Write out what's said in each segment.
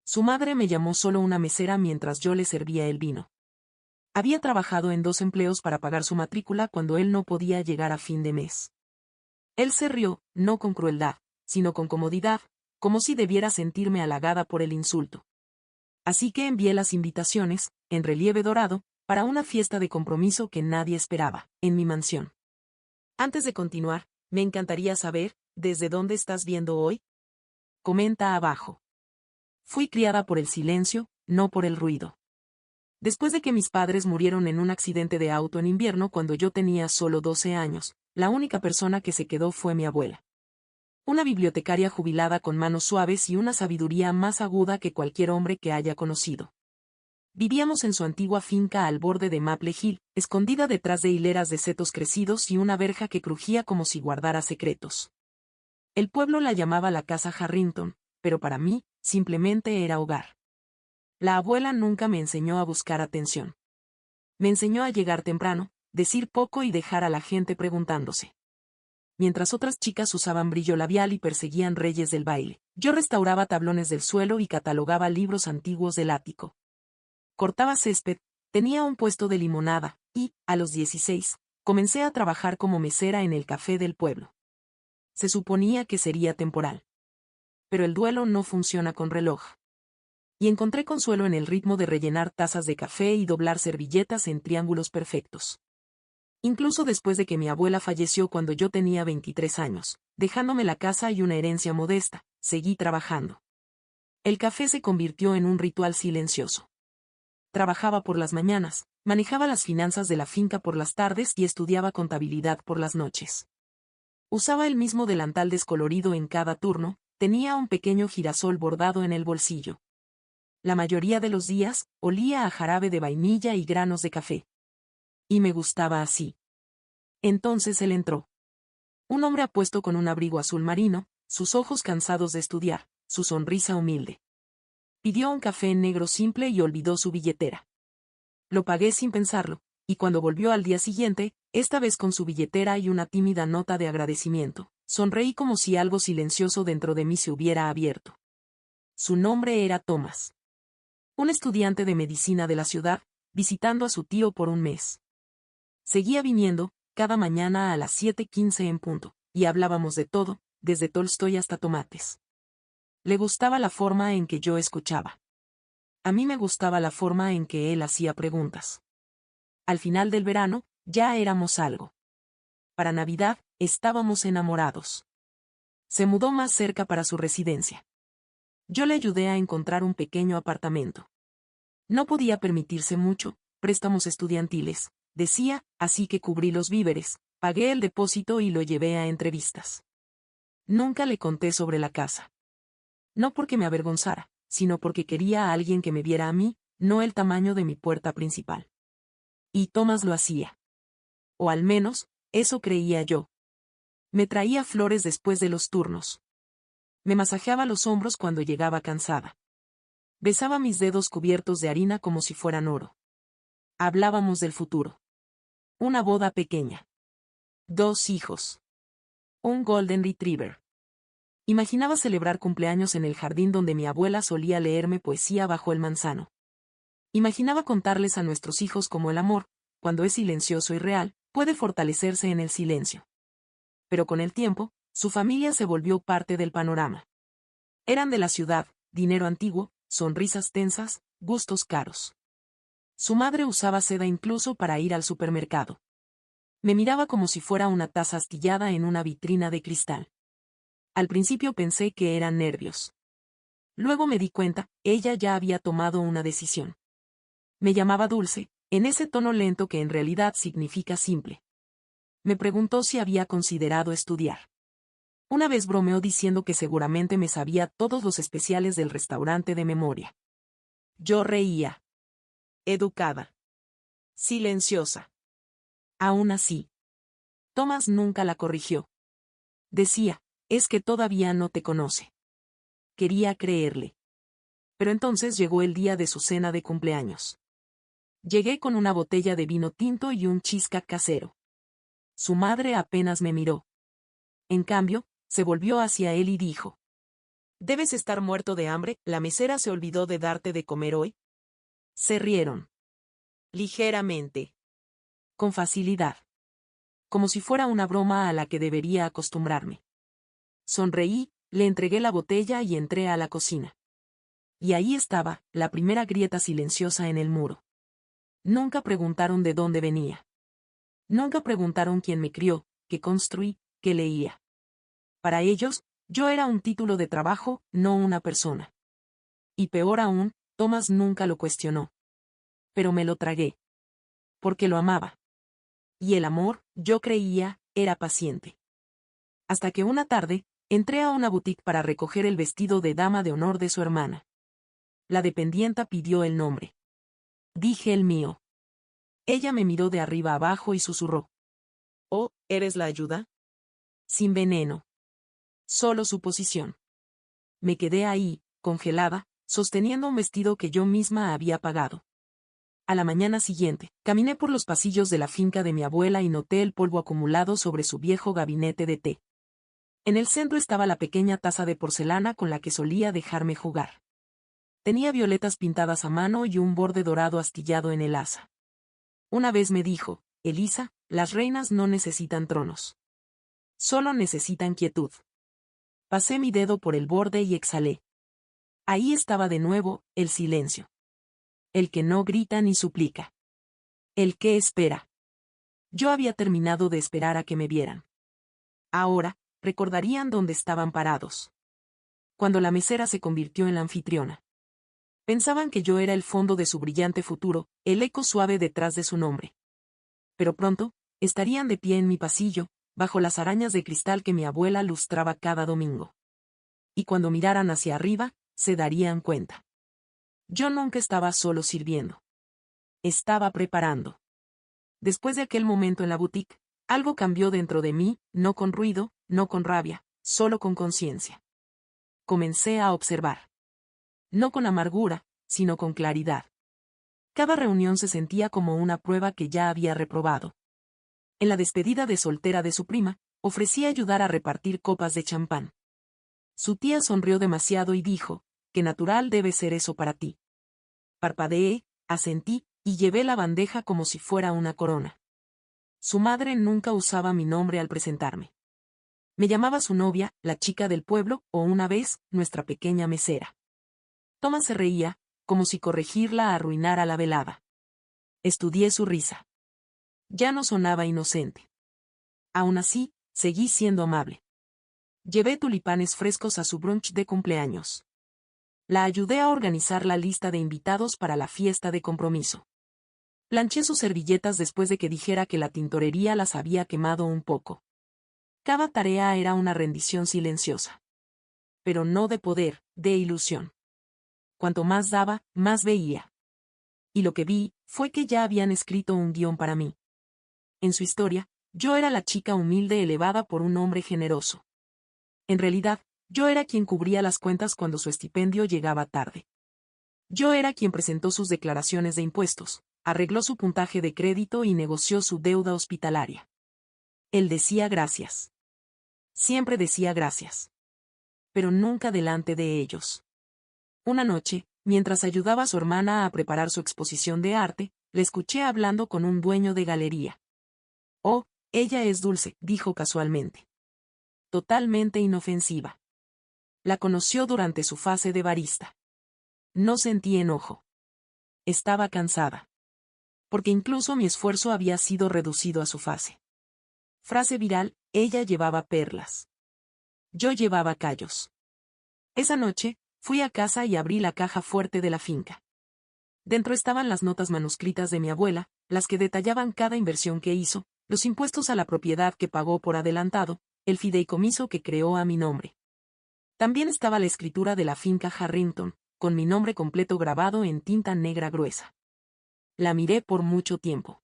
Su madre me llamó solo una mesera mientras yo le servía el vino. Había trabajado en 2 empleos para pagar su matrícula cuando él no podía llegar a fin de mes. Él se rió, no con crueldad, sino con comodidad, como si debiera sentirme halagada por el insulto. Así que envié las invitaciones, en relieve dorado, para una fiesta de compromiso que nadie esperaba, en mi mansión. Antes de continuar, me encantaría saber, ¿desde dónde estás viendo hoy? Comenta abajo. Fui criada por el silencio, no por el ruido. Después de que mis padres murieron en un accidente de auto en invierno cuando yo tenía solo 12 años, la única persona que se quedó fue mi abuela. Una bibliotecaria jubilada con manos suaves y una sabiduría más aguda que cualquier hombre que haya conocido. Vivíamos en su antigua finca al borde de Maple Hill, escondida detrás de hileras de setos crecidos y una verja que crujía como si guardara secretos. El pueblo la llamaba la casa Harrington, pero para mí, simplemente era hogar. La abuela nunca me enseñó a buscar atención. Me enseñó a llegar temprano, decir poco y dejar a la gente preguntándose. Mientras otras chicas usaban brillo labial y perseguían reyes del baile, yo restauraba tablones del suelo y catalogaba libros antiguos del ático. Cortaba césped, tenía un puesto de limonada, y, a los 16, comencé a trabajar como mesera en el café del pueblo. Se suponía que sería temporal. Pero el duelo no funciona con reloj. Y encontré consuelo en el ritmo de rellenar tazas de café y doblar servilletas en triángulos perfectos. Incluso después de que mi abuela falleció cuando yo tenía 23 años, dejándome la casa y una herencia modesta, seguí trabajando. El café se convirtió en un ritual silencioso. Trabajaba por las mañanas, manejaba las finanzas de la finca por las tardes y estudiaba contabilidad por las noches. Usaba el mismo delantal descolorido en cada turno, tenía un pequeño girasol bordado en el bolsillo. La mayoría de los días, olía a jarabe de vainilla y granos de café. Y me gustaba así. Entonces él entró. Un hombre apuesto con un abrigo azul marino, sus ojos cansados de estudiar, su sonrisa humilde. Pidió un café negro simple y olvidó su billetera. Lo pagué sin pensarlo, y cuando volvió al día siguiente, esta vez con su billetera y una tímida nota de agradecimiento, sonreí como si algo silencioso dentro de mí se hubiera abierto. Su nombre era Thomas. Un estudiante de medicina de la ciudad, visitando a su tío por un mes. Seguía viniendo, cada mañana a las 7:15 en punto, y hablábamos de todo, desde Tolstoy hasta tomates. Le gustaba la forma en que yo escuchaba. A mí me gustaba la forma en que él hacía preguntas. Al final del verano, ya éramos algo. Para Navidad, estábamos enamorados. Se mudó más cerca para su residencia. Yo le ayudé a encontrar un pequeño apartamento. No podía permitirse mucho, préstamos estudiantiles, decía, así que cubrí los víveres, pagué el depósito y lo llevé a entrevistas. Nunca le conté sobre la casa. No porque me avergonzara, sino porque quería a alguien que me viera a mí, no el tamaño de mi puerta principal. Y Thomas lo hacía. O al menos, eso creía yo. Me traía flores después de los turnos. Me masajeaba los hombros cuando llegaba cansada. Besaba mis dedos cubiertos de harina como si fueran oro. Hablábamos del futuro. Una boda pequeña. 2 hijos. Un Golden Retriever. Imaginaba celebrar cumpleaños en el jardín donde mi abuela solía leerme poesía bajo el manzano. Imaginaba contarles a nuestros hijos cómo el amor, cuando es silencioso y real, puede fortalecerse en el silencio. Pero con el tiempo, su familia se volvió parte del panorama. Eran de la ciudad, dinero antiguo, sonrisas tensas, gustos caros. Su madre usaba seda incluso para ir al supermercado. Me miraba como si fuera una taza astillada en una vitrina de cristal. Al principio pensé que eran nervios. Luego me di cuenta, ella ya había tomado una decisión. Me llamaba Dulce, en ese tono lento que en realidad significa simple. Me preguntó si había considerado estudiar. Una vez bromeó diciendo que seguramente me sabía todos los especiales del restaurante de memoria. Yo reía. Educada. Silenciosa. Aún así. Thomas nunca la corrigió. Decía, es que todavía no te conoce. Quería creerle. Pero entonces llegó el día de su cena de cumpleaños. Llegué con una botella de vino tinto y un cheesecake casero. Su madre apenas me miró. En cambio, se volvió hacia él y dijo: Debes estar muerto de hambre, ¿la mesera se olvidó de darte de comer hoy? Se rieron. Ligeramente. Con facilidad. Como si fuera una broma a la que debería acostumbrarme. Sonreí, le entregué la botella y entré a la cocina. Y ahí estaba, la primera grieta silenciosa en el muro. Nunca preguntaron de dónde venía. Nunca preguntaron quién me crió, qué construí, qué leía. Para ellos, yo era un título de trabajo, no una persona. Y peor aún, Thomas nunca lo cuestionó. Pero me lo tragué. Porque lo amaba. Y el amor, yo creía, era paciente. Hasta que una tarde, entré a una boutique para recoger el vestido de dama de honor de su hermana. La dependienta pidió el nombre. Dije el mío. Ella me miró de arriba abajo y susurró. «Oh, ¿eres la ayuda?» Sin veneno. Solo su posición. Me quedé ahí, congelada, sosteniendo un vestido que yo misma había pagado. A la mañana siguiente, caminé por los pasillos de la finca de mi abuela y noté el polvo acumulado sobre su viejo gabinete de té. En el centro estaba la pequeña taza de porcelana con la que solía dejarme jugar. Tenía violetas pintadas a mano y un borde dorado astillado en el asa. Una vez me dijo, «Elisa, las reinas no necesitan tronos. Solo necesitan quietud». Pasé mi dedo por el borde y exhalé. Ahí estaba de nuevo, el silencio. El que no grita ni suplica. El que espera. Yo había terminado de esperar a que me vieran. Ahora, recordarían dónde estaban parados. Cuando la mesera se convirtió en la anfitriona. Pensaban que yo era el fondo de su brillante futuro, el eco suave detrás de su nombre. Pero pronto, estarían de pie en mi pasillo, bajo las arañas de cristal que mi abuela lustraba cada domingo. Y cuando miraran hacia arriba, se darían cuenta. Yo nunca estaba solo sirviendo. Estaba preparando. Después de aquel momento en la boutique, algo cambió dentro de mí, no con ruido, no con rabia, solo con conciencia. Comencé a observar. No con amargura, sino con claridad. Cada reunión se sentía como una prueba que ya había reprobado. En la despedida de soltera de su prima, ofrecí ayudar a repartir copas de champán. Su tía sonrió demasiado y dijo, «Qué natural debe ser eso para ti». Parpadeé, asentí, y llevé la bandeja como si fuera una corona. Su madre nunca usaba mi nombre al presentarme. Me llamaba su novia, la chica del pueblo, o una vez, nuestra pequeña mesera. Thomas se reía, como si corregirla arruinara la velada. Estudié su risa. Ya no sonaba inocente. Aún así, seguí siendo amable. Llevé tulipanes frescos a su brunch de cumpleaños. La ayudé a organizar la lista de invitados para la fiesta de compromiso. Planché sus servilletas después de que dijera que la tintorería las había quemado un poco. Cada tarea era una rendición silenciosa. Pero no de poder, de ilusión. Cuanto más daba, más veía. Y lo que vi, fue que ya habían escrito un guión para mí. En su historia, yo era la chica humilde elevada por un hombre generoso. En realidad, yo era quien cubría las cuentas cuando su estipendio llegaba tarde. Yo era quien presentó sus declaraciones de impuestos, arregló su puntaje de crédito y negoció su deuda hospitalaria. Él decía gracias. Siempre decía gracias. Pero nunca delante de ellos. Una noche, mientras ayudaba a su hermana a preparar su exposición de arte, le escuché hablando con un dueño de galería. «Oh, ella es dulce», dijo casualmente. Totalmente inofensiva. La conoció durante su fase de barista. No sentí enojo. Estaba cansada. Porque incluso mi esfuerzo había sido reducido a su fase. Frase viral, ella llevaba perlas. Yo llevaba callos. Esa noche, fui a casa y abrí la caja fuerte de la finca. Dentro estaban las notas manuscritas de mi abuela, las que detallaban cada inversión que hizo, los impuestos a la propiedad que pagó por adelantado, el fideicomiso que creó a mi nombre. También estaba la escritura de la finca Harrington, con mi nombre completo grabado en tinta negra gruesa. La miré por mucho tiempo.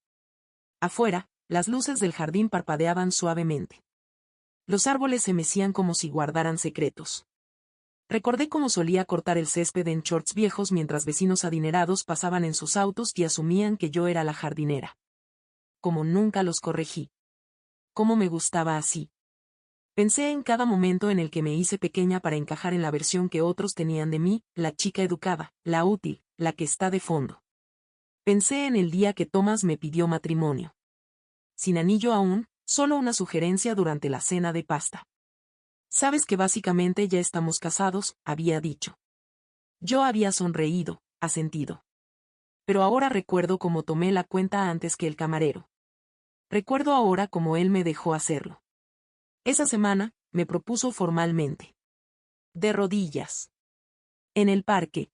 Afuera, las luces del jardín parpadeaban suavemente. Los árboles se mecían como si guardaran secretos. Recordé cómo solía cortar el césped en shorts viejos mientras vecinos adinerados pasaban en sus autos y asumían que yo era la jardinera. Como nunca los corregí. Cómo me gustaba así. Pensé en cada momento en el que me hice pequeña para encajar en la versión que otros tenían de mí, la chica educada, la útil, la que está de fondo. Pensé en el día que Thomas me pidió matrimonio. Sin anillo aún, solo una sugerencia durante la cena de pasta. Sabes que básicamente ya estamos casados, había dicho. Yo había sonreído, asentido. Pero ahora recuerdo cómo tomé la cuenta antes que el camarero. Recuerdo ahora cómo él me dejó hacerlo. Esa semana, me propuso formalmente. De rodillas. En el parque.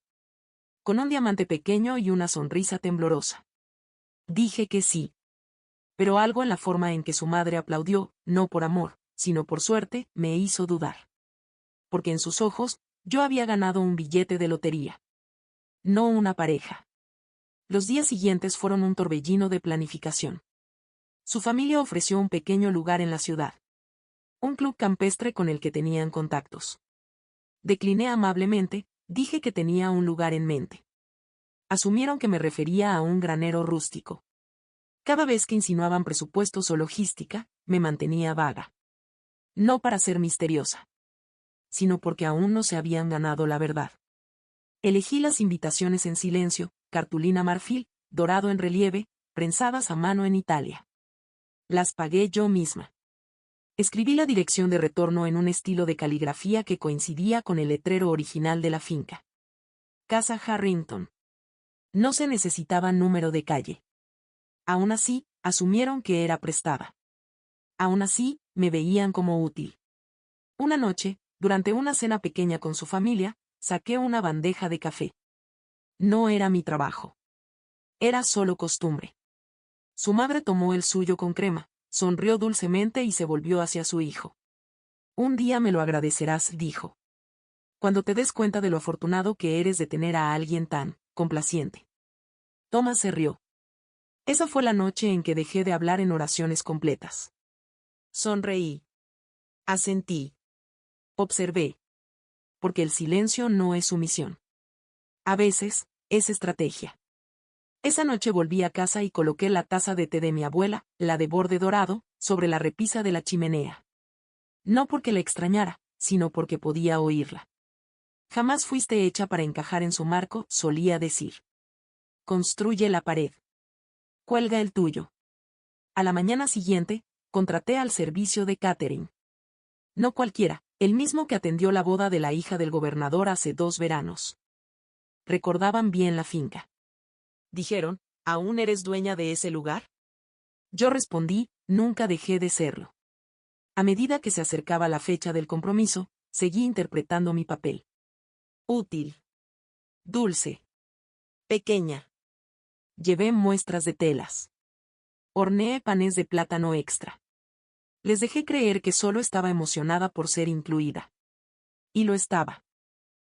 Con un diamante pequeño y una sonrisa temblorosa. Dije que sí. Pero algo en la forma en que su madre aplaudió, no por amor, sino por suerte, me hizo dudar. Porque en sus ojos, yo había ganado un billete de lotería. No una pareja. Los días siguientes fueron un torbellino de planificación. Su familia ofreció un pequeño lugar en la ciudad. Un club campestre con el que tenían contactos. Decliné amablemente, dije que tenía un lugar en mente. Asumieron que me refería a un granero rústico. Cada vez que insinuaban presupuestos o logística, me mantenía vaga. No para ser misteriosa, sino porque aún no se habían ganado la verdad. Elegí las invitaciones en silencio, cartulina marfil, dorado en relieve, prensadas a mano en Italia. Las pagué yo misma. Escribí la dirección de retorno en un estilo de caligrafía que coincidía con el letrero original de la finca. Casa Harrington. No se necesitaba número de calle. Aún así, asumieron que era prestada. Aún así, me veían como útil. Una noche, durante una cena pequeña con su familia, saqué una bandeja de café. No era mi trabajo. Era solo costumbre. Su madre tomó el suyo con crema, sonrió dulcemente y se volvió hacia su hijo. Un día me lo agradecerás, dijo. Cuando te des cuenta de lo afortunado que eres de tener a alguien tan complaciente. Thomas se rió. Esa fue la noche en que dejé de hablar en oraciones completas. Sonreí. Asentí. Observé. Porque el silencio no es sumisión. A veces, es estrategia. Esa noche volví a casa y coloqué la taza de té de mi abuela, la de borde dorado, sobre la repisa de la chimenea. No porque la extrañara, sino porque podía oírla. Jamás fuiste hecha para encajar en su marco, solía decir. Construye la pared. Cuelga el tuyo. A la mañana siguiente, contraté al servicio de catering. No cualquiera, el mismo que atendió la boda de la hija del gobernador hace 2 veranos. Recordaban bien la finca. Dijeron, ¿aún eres dueña de ese lugar? Yo respondí, nunca dejé de serlo. A medida que se acercaba la fecha del compromiso, seguí interpretando mi papel. Útil. Dulce. Pequeña. Llevé muestras de telas. Horneé panes de plátano extra. Les dejé creer que solo estaba emocionada por ser incluida. Y lo estaba.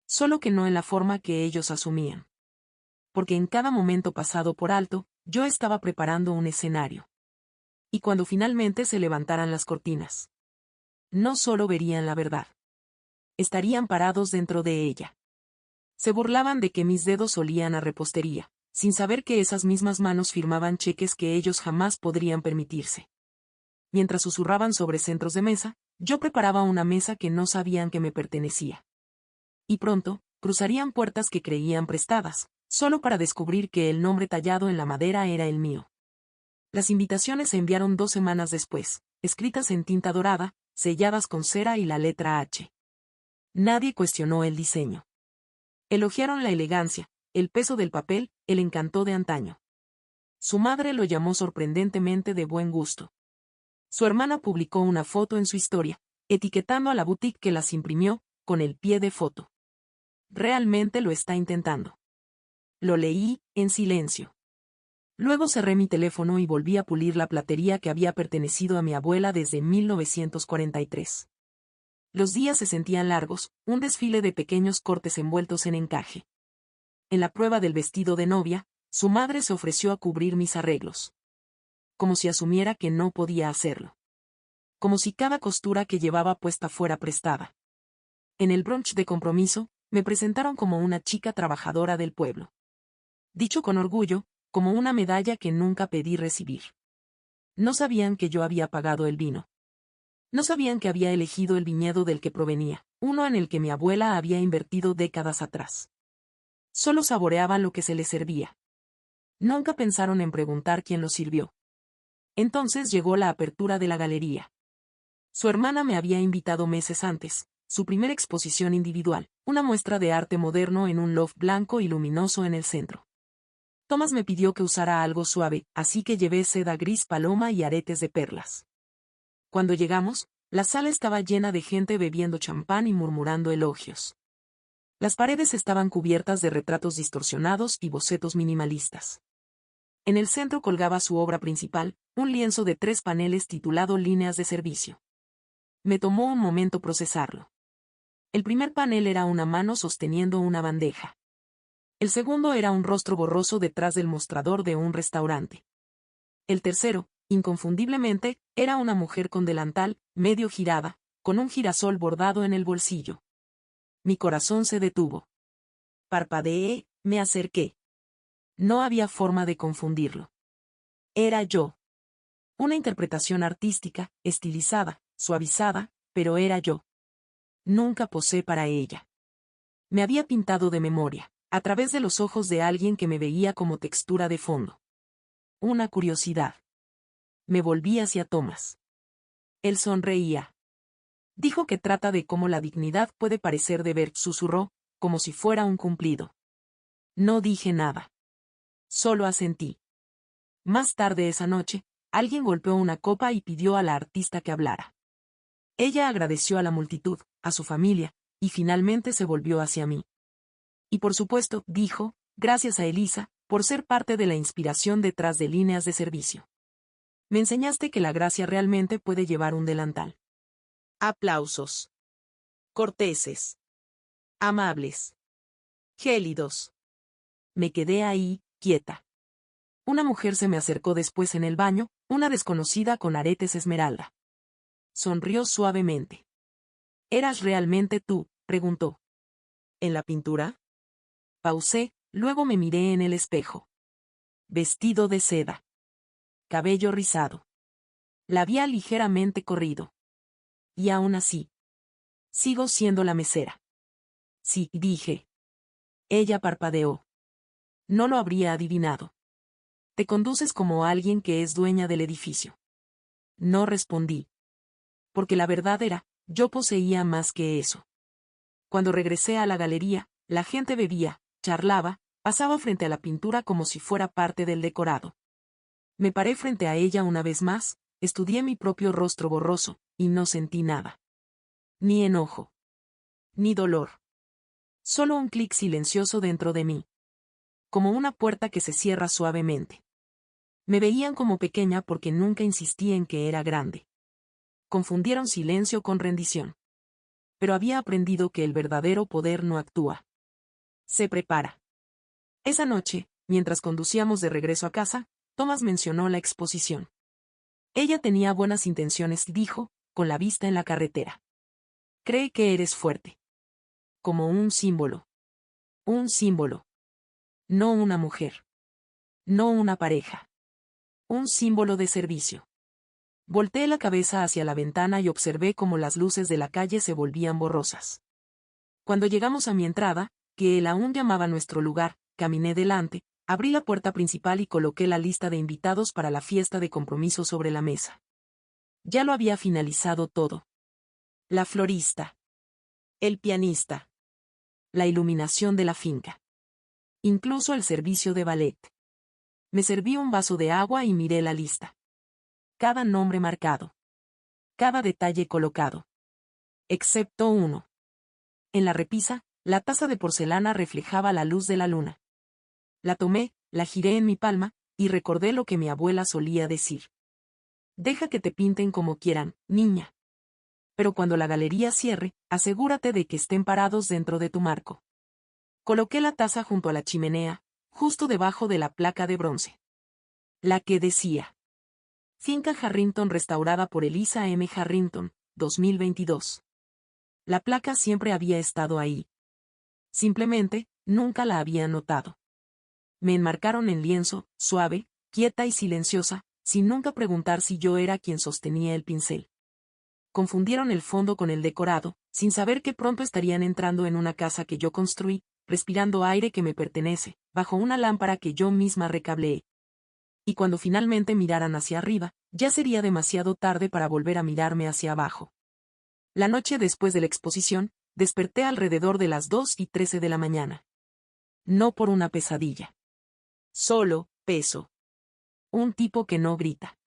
Solo que no en la forma que ellos asumían. Porque en cada momento pasado por alto, yo estaba preparando un escenario. Y cuando finalmente se levantaran las cortinas, no solo verían la verdad. Estarían parados dentro de ella. Se burlaban de que mis dedos olían a repostería, sin saber que esas mismas manos firmaban cheques que ellos jamás podrían permitirse. Mientras susurraban sobre centros de mesa, yo preparaba una mesa que no sabían que me pertenecía. Y pronto, cruzarían puertas que creían prestadas, solo para descubrir que el nombre tallado en la madera era el mío. Las invitaciones se enviaron 2 semanas después, escritas en tinta dorada, selladas con cera y la letra H. Nadie cuestionó el diseño. Elogiaron la elegancia, el peso del papel, el encanto de antaño. Su madre lo llamó sorprendentemente de buen gusto. Su hermana publicó una foto en su historia, etiquetando a la boutique que las imprimió, con el pie de foto. Realmente lo está intentando. Lo leí, en silencio. Luego cerré mi teléfono y volví a pulir la platería que había pertenecido a mi abuela desde 1943. Los días se sentían largos, un desfile de pequeños cortes envueltos en encaje. En la prueba del vestido de novia, su madre se ofreció a cubrir mis arreglos. Como si asumiera que no podía hacerlo. Como si cada costura que llevaba puesta fuera prestada. En el brunch de compromiso, me presentaron como una chica trabajadora del pueblo. Dicho con orgullo, como una medalla que nunca pedí recibir. No sabían que yo había pagado el vino. No sabían que había elegido el viñedo del que provenía, uno en el que mi abuela había invertido décadas atrás. Solo saboreaban lo que se les servía. Nunca pensaron en preguntar quién los sirvió. Entonces llegó la apertura de la galería. Su hermana me había invitado meses antes, su primera exposición individual, una muestra de arte moderno en un loft blanco y luminoso en el centro. Thomas me pidió que usara algo suave, así que llevé seda gris paloma y aretes de perlas. Cuando llegamos, la sala estaba llena de gente bebiendo champán y murmurando elogios. Las paredes estaban cubiertas de retratos distorsionados y bocetos minimalistas. En el centro colgaba su obra principal, un lienzo de 3 paneles titulado Líneas de servicio. Me tomó un momento procesarlo. El primer panel era una mano sosteniendo una bandeja. El segundo era un rostro borroso detrás del mostrador de un restaurante. El tercero, inconfundiblemente, era una mujer con delantal, medio girada, con un girasol bordado en el bolsillo. Mi corazón se detuvo. Parpadeé, me acerqué. No había forma de confundirlo. Era yo. Una interpretación artística, estilizada, suavizada, pero era yo. Nunca posé para ella. Me había pintado de memoria, a través de los ojos de alguien que me veía como textura de fondo. Una curiosidad. Me volví hacia Thomas. Él sonreía. Dijo que trata de cómo la dignidad puede parecer deber, susurró, como si fuera un cumplido. No dije nada. Solo asentí. Más tarde esa noche, alguien golpeó una copa y pidió a la artista que hablara. Ella agradeció a la multitud, a su familia, y finalmente se volvió hacia mí. Y por supuesto, dijo, gracias a Elisa, por ser parte de la inspiración detrás de Líneas de servicio. Me enseñaste que la gracia realmente puede llevar un delantal. Aplausos. Corteses. Amables. Gélidos. Me quedé ahí, quieta. Una mujer se me acercó después en el baño, una desconocida con aretes esmeralda. Sonrió suavemente. ¿Eras realmente tú?, preguntó. ¿En la pintura? Pausé, luego me miré en el espejo. Vestido de seda. Cabello rizado. Labial ligeramente corrido. Y aún así. Sigo siendo la mesera. Sí, dije. Ella parpadeó. No lo habría adivinado. Te conduces como alguien que es dueña del edificio. No respondí. Porque la verdad era, yo poseía más que eso. Cuando regresé a la galería, la gente bebía, charlaba, pasaba frente a la pintura como si fuera parte del decorado. Me paré frente a ella una vez más, estudié mi propio rostro borroso, y no sentí nada. Ni enojo. Ni dolor. Solo un clic silencioso dentro de mí. Como una puerta que se cierra suavemente. Me veían como pequeña porque nunca insistí en que era grande. Confundieron silencio con rendición. Pero había aprendido que el verdadero poder no actúa. Se prepara. Esa noche, mientras conducíamos de regreso a casa, Thomas mencionó la exposición. Ella tenía buenas intenciones, dijo, con la vista en la carretera. Cree que eres fuerte. Como un símbolo. Un símbolo. No una mujer. No una pareja. Un símbolo de servicio. Volteé la cabeza hacia la ventana y observé cómo las luces de la calle se volvían borrosas. Cuando llegamos a mi entrada, que él aún llamaba nuestro lugar, caminé delante, abrí la puerta principal y coloqué la lista de invitados para la fiesta de compromiso sobre la mesa. Ya lo había finalizado todo. La florista. El pianista. La iluminación de la finca. Incluso el servicio de ballet. Me serví un vaso de agua y miré la lista. Cada nombre marcado. Cada detalle colocado. Excepto uno. En la repisa, la taza de porcelana reflejaba la luz de la luna. La tomé, la giré en mi palma, y recordé lo que mi abuela solía decir. Deja que te pinten como quieran, niña. Pero cuando la galería cierre, asegúrate de que estén parados dentro de tu marco. Coloqué la taza junto a la chimenea, justo debajo de la placa de bronce. La que decía: Finca Harrington restaurada por Elisa M. Harrington, 2022. La placa siempre había estado ahí. Simplemente, nunca la había notado. Me enmarcaron en lienzo, suave, quieta y silenciosa, sin nunca preguntar si yo era quien sostenía el pincel. confundieron el fondo con el decorado, sin saber que pronto estarían entrando en una casa que yo construí, respirando aire que me pertenece, bajo una lámpara que yo misma recableé. Y cuando finalmente miraran hacia arriba, ya sería demasiado tarde para volver a mirarme hacia abajo. La noche después de la exposición, desperté alrededor de las 2:13 de la mañana. No por una pesadilla. Solo, peso. Un tipo que no grita.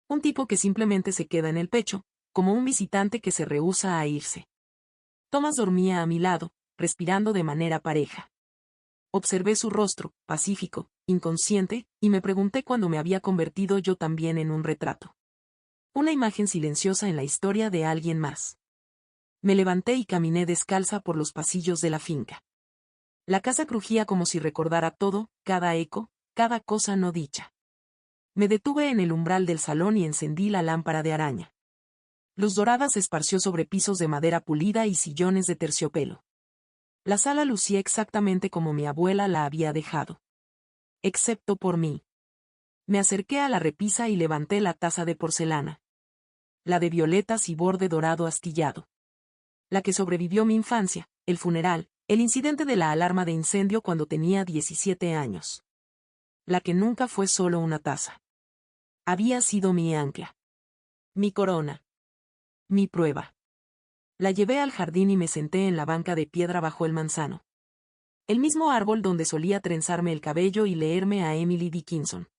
Un tipo que simplemente se queda en el pecho, como un visitante que se rehúsa a irse. Thomas dormía a mi lado, respirando de manera pareja. Observé su rostro, pacífico, inconsciente, y me pregunté cuándo me había convertido yo también en un retrato. Una imagen silenciosa en la historia de alguien más. Me levanté y caminé descalza por los pasillos de la finca. La casa crujía como si recordara todo, cada eco, cada cosa no dicha. Me detuve en el umbral del salón y encendí la lámpara de araña. Luz dorada se esparció sobre pisos de madera pulida y sillones de terciopelo. La sala lucía exactamente como mi abuela la había dejado. Excepto por mí. Me acerqué a la repisa y levanté la taza de porcelana. La de violetas y borde dorado astillado. La que sobrevivió mi infancia, el funeral, el incidente de la alarma de incendio cuando tenía 17 años. La que nunca fue solo una taza. Había sido mi ancla. Mi corona. Mi prueba. La llevé al jardín y me senté en la banca de piedra bajo el manzano. El mismo árbol donde solía trenzarme el cabello y leerme a Emily Dickinson.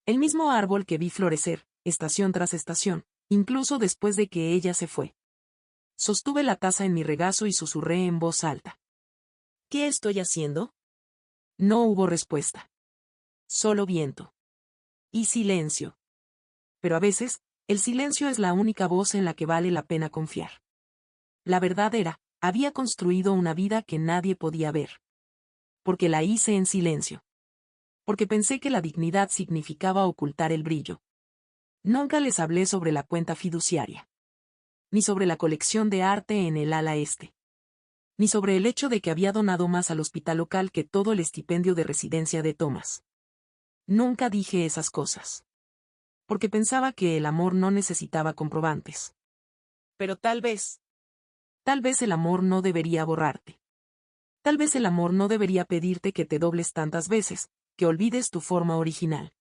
El mismo árbol que vi florecer, estación tras estación, incluso después de que ella se fue. Sostuve la taza en mi regazo y susurré en voz alta. ¿Qué estoy haciendo? No hubo respuesta. Solo viento. Y silencio. Pero a veces, el silencio es la única voz en la que vale la pena confiar. La verdad era, había construido una vida que nadie podía ver. Porque la hice en silencio. Porque pensé que la dignidad significaba ocultar el brillo. Nunca les hablé sobre la cuenta fiduciaria. Ni sobre la colección de arte en el ala este. Ni sobre el hecho de que había donado más al hospital local que todo el estipendio de residencia de Thomas. Nunca dije esas cosas. Porque pensaba que el amor no necesitaba comprobantes. Pero tal vez el amor no debería borrarte. Tal vez el amor no debería pedirte que te dobles tantas veces, que olvides tu forma original.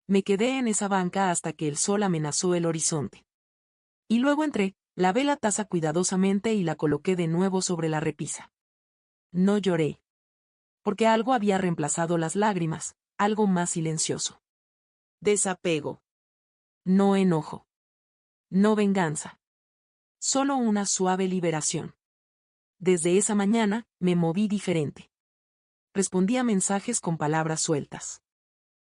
Me quedé en esa banca hasta que el sol amenazó el horizonte. Y luego entré, lavé la taza cuidadosamente y la coloqué de nuevo sobre la repisa. No lloré. Porque algo había reemplazado las lágrimas, algo más silencioso. Desapego. No enojo. No venganza. Solo una suave liberación. Desde esa mañana, me moví diferente. Respondí a mensajes con palabras sueltas.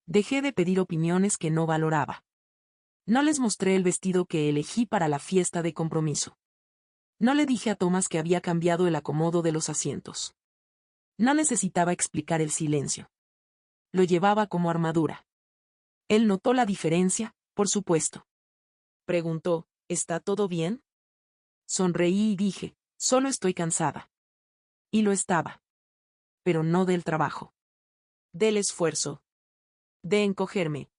Dejé de pedir opiniones que no valoraba. No les mostré el vestido que elegí para la fiesta de compromiso. No le dije a Thomas que había cambiado el acomodo de los asientos. No necesitaba explicar el silencio. Lo llevaba como armadura. Él notó la diferencia, por supuesto. Preguntó, ¿está todo bien? Sonreí y dije, solo estoy cansada. Y lo estaba. Pero no del trabajo. Del esfuerzo. De encogerme.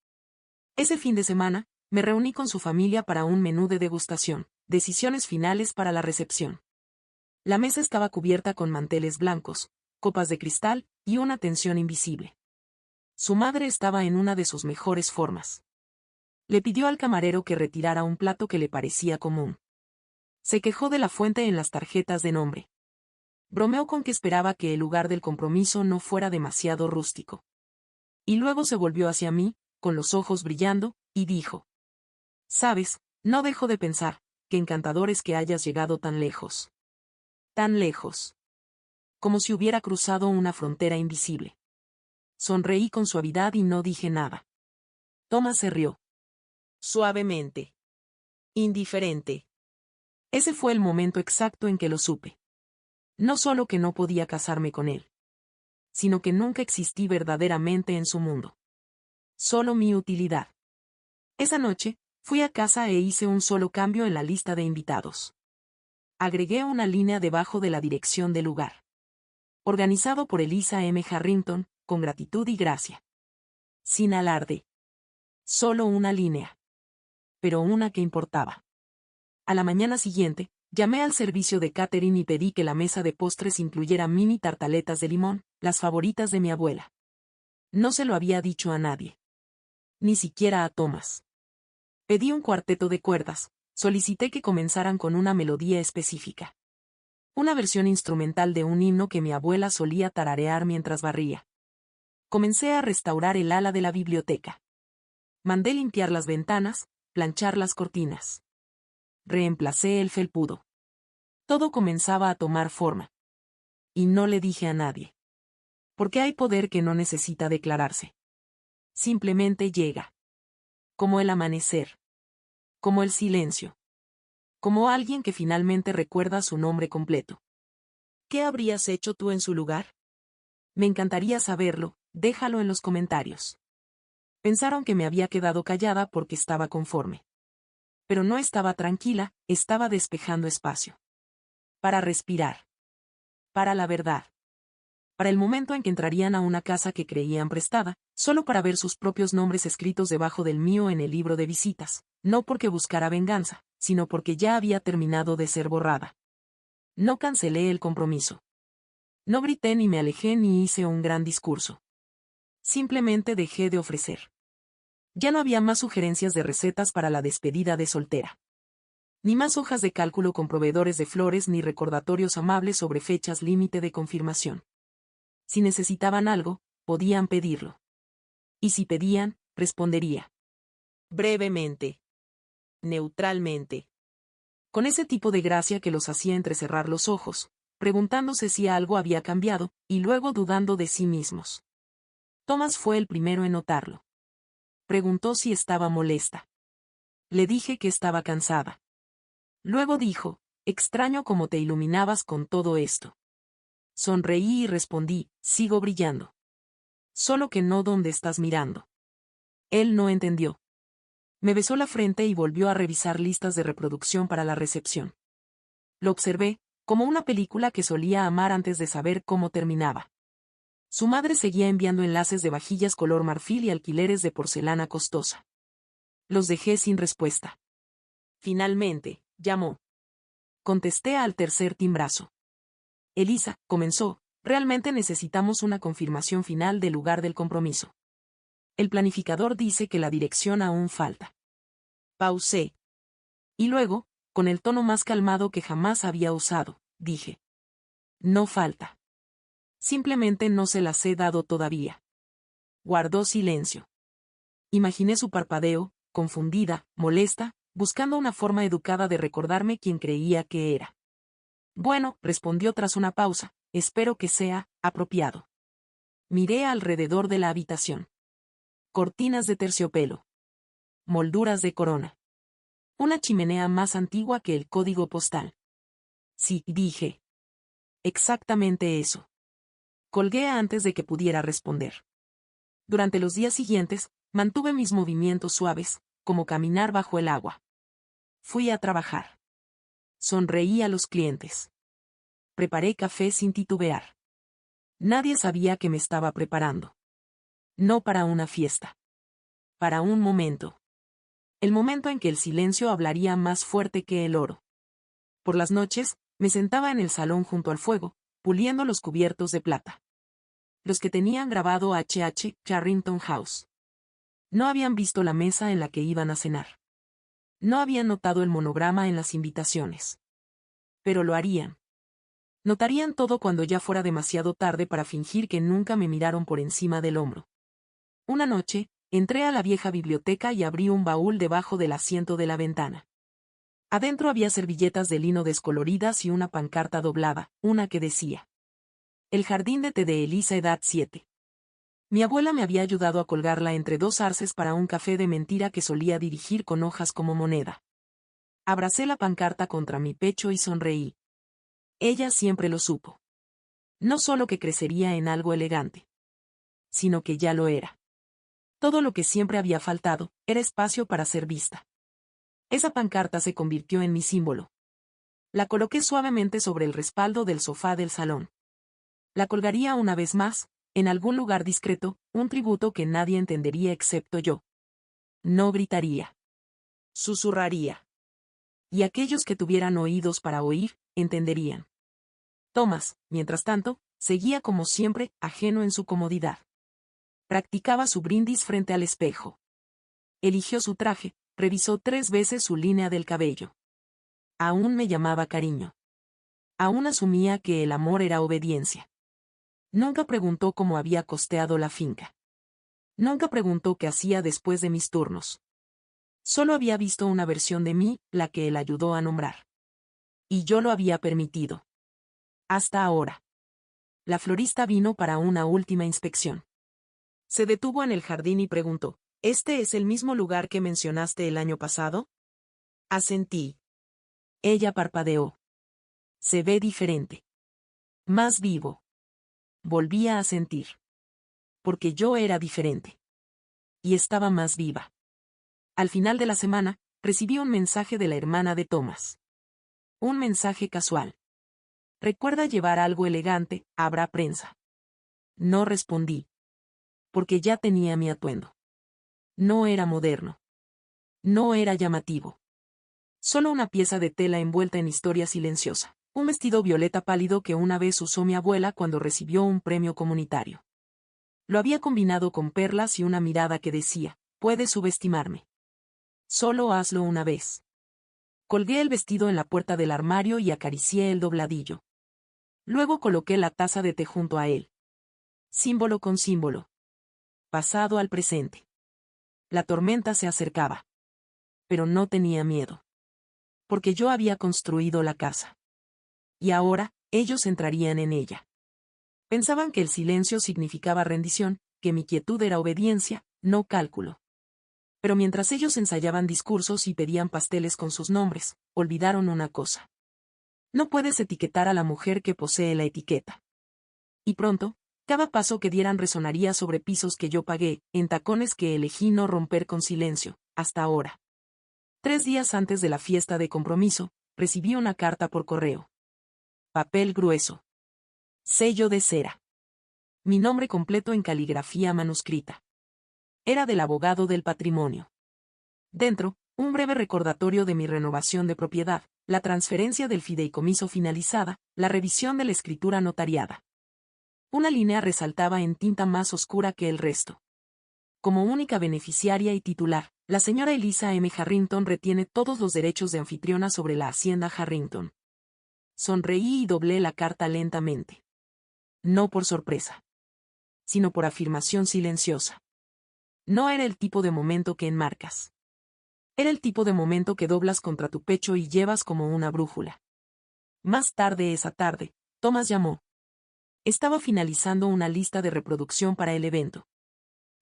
Ese fin de semana, me reuní con su familia para un menú de degustación, decisiones finales para la recepción. La mesa estaba cubierta con manteles blancos, copas de cristal y una tensión invisible. Su madre estaba en una de sus mejores formas. Le pidió al camarero que retirara un plato que le parecía común. Se quejó de la fuente en las tarjetas de nombre. Bromeó con que esperaba que el lugar del compromiso no fuera demasiado rústico. Y luego se volvió hacia mí, con los ojos brillando, y dijo: «Sabes, no dejo de pensar, qué encantador es que hayas llegado tan lejos. Tan lejos. Como si hubiera cruzado una frontera invisible». Sonreí con suavidad y no dije nada. Thomas se rió. Suavemente. Indiferente. Ese fue el momento exacto en que lo supe. No solo que no podía casarme con él, sino que nunca existí verdaderamente en su mundo. Solo mi utilidad. Esa noche, fui a casa e hice un solo cambio en la lista de invitados. Agregué una línea debajo de la dirección del lugar. Organizado por Elisa M. Harrington, con gratitud y gracia. Sin alarde. Solo una línea. Pero una que importaba. A la mañana siguiente, llamé al servicio de catering y pedí que la mesa de postres incluyera mini tartaletas de limón, las favoritas de mi abuela. No se lo había dicho a nadie. Ni siquiera a Thomas. Pedí un cuarteto de cuerdas, solicité que comenzaran con una melodía específica. Una versión instrumental de un himno que mi abuela solía tararear mientras barría. Comencé a restaurar el ala de la biblioteca. Mandé limpiar las ventanas, planchar las cortinas. Reemplacé el felpudo. Todo comenzaba a tomar forma. Y no le dije a nadie. Porque hay poder que no necesita declararse. Simplemente llega. Como el amanecer. Como el silencio. Como alguien que finalmente recuerda su nombre completo. ¿Qué habrías hecho tú en su lugar? Me encantaría saberlo, déjalo en los comentarios. Pensaron que me había quedado callada porque estaba conforme. Pero no estaba tranquila, estaba despejando espacio. Para respirar. Para la verdad. Para el momento en que entrarían a una casa que creían prestada, solo para ver sus propios nombres escritos debajo del mío en el libro de visitas, no porque buscara venganza, sino porque ya había terminado de ser borrada. No cancelé el compromiso. No grité ni me alejé ni hice un gran discurso. Simplemente dejé de ofrecer. Ya no había más sugerencias de recetas para la despedida de soltera. Ni más hojas de cálculo con proveedores de flores ni recordatorios amables sobre fechas límite de confirmación. Si necesitaban algo, podían pedirlo. Y si pedían, respondería. Brevemente. Neutralmente. Con ese tipo de gracia que los hacía entrecerrar los ojos, preguntándose si algo había cambiado, y luego dudando de sí mismos. Thomas fue el primero en notarlo. Preguntó si estaba molesta. Le dije que estaba cansada. Luego dijo, extraño cómo te iluminabas con todo esto. Sonreí y respondí, sigo brillando. Solo que no donde estás mirando. Él no entendió. Me besó la frente y volvió a revisar listas de reproducción para la recepción. Lo observé, como una película que solía amar antes de saber cómo terminaba. Su madre seguía enviando enlaces de vajillas color marfil y alquileres de porcelana costosa. Los dejé sin respuesta. Finalmente, llamó. Contesté al tercer timbrazo. Elisa, comenzó, realmente necesitamos una confirmación final del lugar del compromiso. El planificador dice que la dirección aún falta. Pausé. Y luego, con el tono más calmado que jamás había usado, dije. No falta. Simplemente no se las he dado todavía. Guardó silencio. Imaginé su parpadeo, confundida, molesta, buscando una forma educada de recordarme quién creía que era. Bueno, respondió tras una pausa, espero que sea apropiado. Miré alrededor de la habitación. Cortinas de terciopelo. Molduras de corona. Una chimenea más antigua que el código postal. Sí, dije. Exactamente eso. Colgué antes de que pudiera responder. Durante los días siguientes, mantuve mis movimientos suaves, como caminar bajo el agua. Fui a trabajar. Sonreí a los clientes. Preparé café sin titubear. Nadie sabía que me estaba preparando. No para una fiesta. Para un momento. El momento en que el silencio hablaría más fuerte que el oro. Por las noches, me sentaba en el salón junto al fuego, puliendo los cubiertos de plata. Los que tenían grabado H.H. Carrington House. No habían visto la mesa en la que iban a cenar. No habían notado el monograma en las invitaciones. Pero lo harían. Notarían todo cuando ya fuera demasiado tarde para fingir que nunca me miraron por encima del hombro. Una noche, entré a la vieja biblioteca y abrí un baúl debajo del asiento de la ventana. Adentro había servilletas de lino descoloridas y una pancarta doblada, una que decía: El jardín de té de Elisa edad 7. Mi abuela me había ayudado a colgarla entre dos arces para un café de mentira que solía dirigir con hojas como moneda. Abracé la pancarta contra mi pecho y sonreí. Ella siempre lo supo. No solo que crecería en algo elegante, sino que ya lo era. Todo lo que siempre había faltado, era espacio para ser vista. Esa pancarta se convirtió en mi símbolo. La coloqué suavemente sobre el respaldo del sofá del salón. La colgaría una vez más, en algún lugar discreto, un tributo que nadie entendería excepto yo. No gritaría. Susurraría. Y aquellos que tuvieran oídos para oír, entenderían. Thomas, mientras tanto, seguía como siempre, ajeno en su comodidad. Practicaba su brindis frente al espejo. Eligió su traje, revisó 3 veces su línea del cabello. Aún me llamaba cariño. Aún asumía que el amor era obediencia. Nunca preguntó cómo había costeado la finca. Nunca preguntó qué hacía después de mis turnos. Solo había visto una versión de mí, la que él ayudó a nombrar. Y yo lo había permitido. Hasta ahora. La florista vino para una última inspección. Se detuvo en el jardín y preguntó, ¿este es el mismo lugar que mencionaste el año pasado? Asentí. Ella parpadeó. Se ve diferente. Más vivo. Volvía a sentir. Porque yo era diferente. Y estaba más viva. Al final de la semana, recibí un mensaje de la hermana de Thomas. Un mensaje casual. Recuerda llevar algo elegante, habrá prensa. No respondí. Porque ya tenía mi atuendo. No era moderno. No era llamativo. Solo una pieza de tela envuelta en historia silenciosa. Un vestido violeta pálido que una vez usó mi abuela cuando recibió un premio comunitario. Lo había combinado con perlas y una mirada que decía, puedes subestimarme. Solo hazlo una vez. Colgué el vestido en la puerta del armario y acaricié el dobladillo. Luego coloqué la taza de té junto a él. Símbolo con símbolo. Pasado al presente. La tormenta se acercaba. Pero no tenía miedo. Porque yo había construido la casa. Y ahora, ellos entrarían en ella. Pensaban que el silencio significaba rendición, que mi quietud era obediencia, no cálculo. Pero mientras ellos ensayaban discursos y pedían pasteles con sus nombres, olvidaron una cosa. No puedes etiquetar a la mujer que posee la etiqueta. Y pronto, cada paso que dieran resonaría sobre pisos que yo pagué, en tacones que elegí no romper con silencio, hasta ahora. 3 días antes de la fiesta de compromiso, recibí una carta por correo. Papel grueso. Sello de cera. Mi nombre completo en caligrafía manuscrita. Era del abogado del patrimonio. Dentro, un breve recordatorio de mi renovación de propiedad, la transferencia del fideicomiso finalizada, la revisión de la escritura notariada. Una línea resaltaba en tinta más oscura que el resto. Como única beneficiaria y titular, la señora Elisa M. Harrington retiene todos los derechos de anfitriona sobre la hacienda Harrington. Sonreí y doblé la carta lentamente. No por sorpresa. Sino por afirmación silenciosa. No era el tipo de momento que enmarcas. Era el tipo de momento que doblas contra tu pecho y llevas como una brújula. Más tarde esa tarde, Thomas llamó. Estaba finalizando una lista de reproducción para el evento.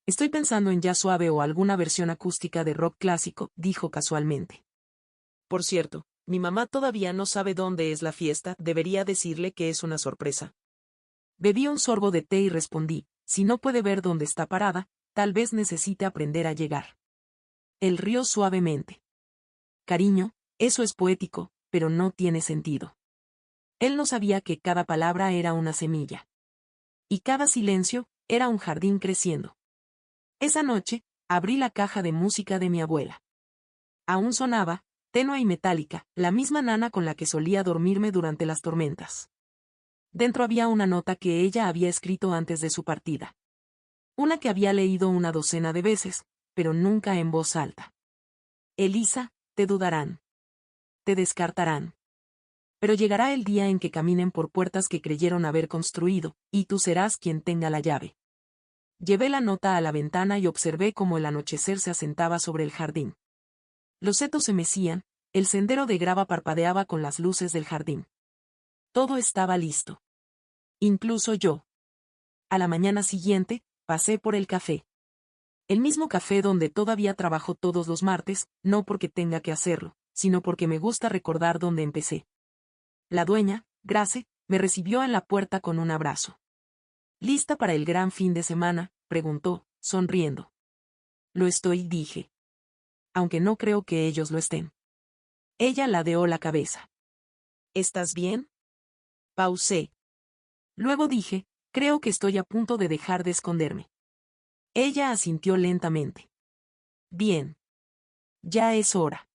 Estoy pensando en jazz suave o alguna versión acústica de rock clásico, dijo casualmente. Por cierto, mi mamá todavía no sabe dónde es la fiesta, debería decirle que es una sorpresa. Bebí un sorbo de té y respondí, si no puede ver dónde está parada, tal vez necesite aprender a llegar. Él rió suavemente. Cariño, eso es poético, pero no tiene sentido. Él no sabía que cada palabra era una semilla. Y cada silencio, era un jardín creciendo. Esa noche, abrí la caja de música de mi abuela. Aún sonaba, tenue y metálica, la misma nana con la que solía dormirme durante las tormentas. Dentro había una nota que ella había escrito antes de su partida. Una que había leído una docena de veces, pero nunca en voz alta. Elisa, te dudarán. Te descartarán. Pero llegará el día en que caminen por puertas que creyeron haber construido, y tú serás quien tenga la llave. Llevé la nota a la ventana y observé cómo el anochecer se asentaba sobre el jardín. Los setos se mecían, el sendero de grava parpadeaba con las luces del jardín. Todo estaba listo. Incluso yo. A la mañana siguiente, pasé por el café. El mismo café donde todavía trabajo todos los martes, no porque tenga que hacerlo, sino porque me gusta recordar dónde empecé. La dueña, Grace, me recibió en la puerta con un abrazo. ¿Lista para el gran fin de semana?, preguntó, sonriendo. Lo estoy, dije. Aunque no creo que ellos lo estén. Ella ladeó la cabeza. ¿Estás bien? Pausé. Luego dije, creo que estoy a punto de dejar de esconderme. Ella asintió lentamente. Bien. Ya es hora.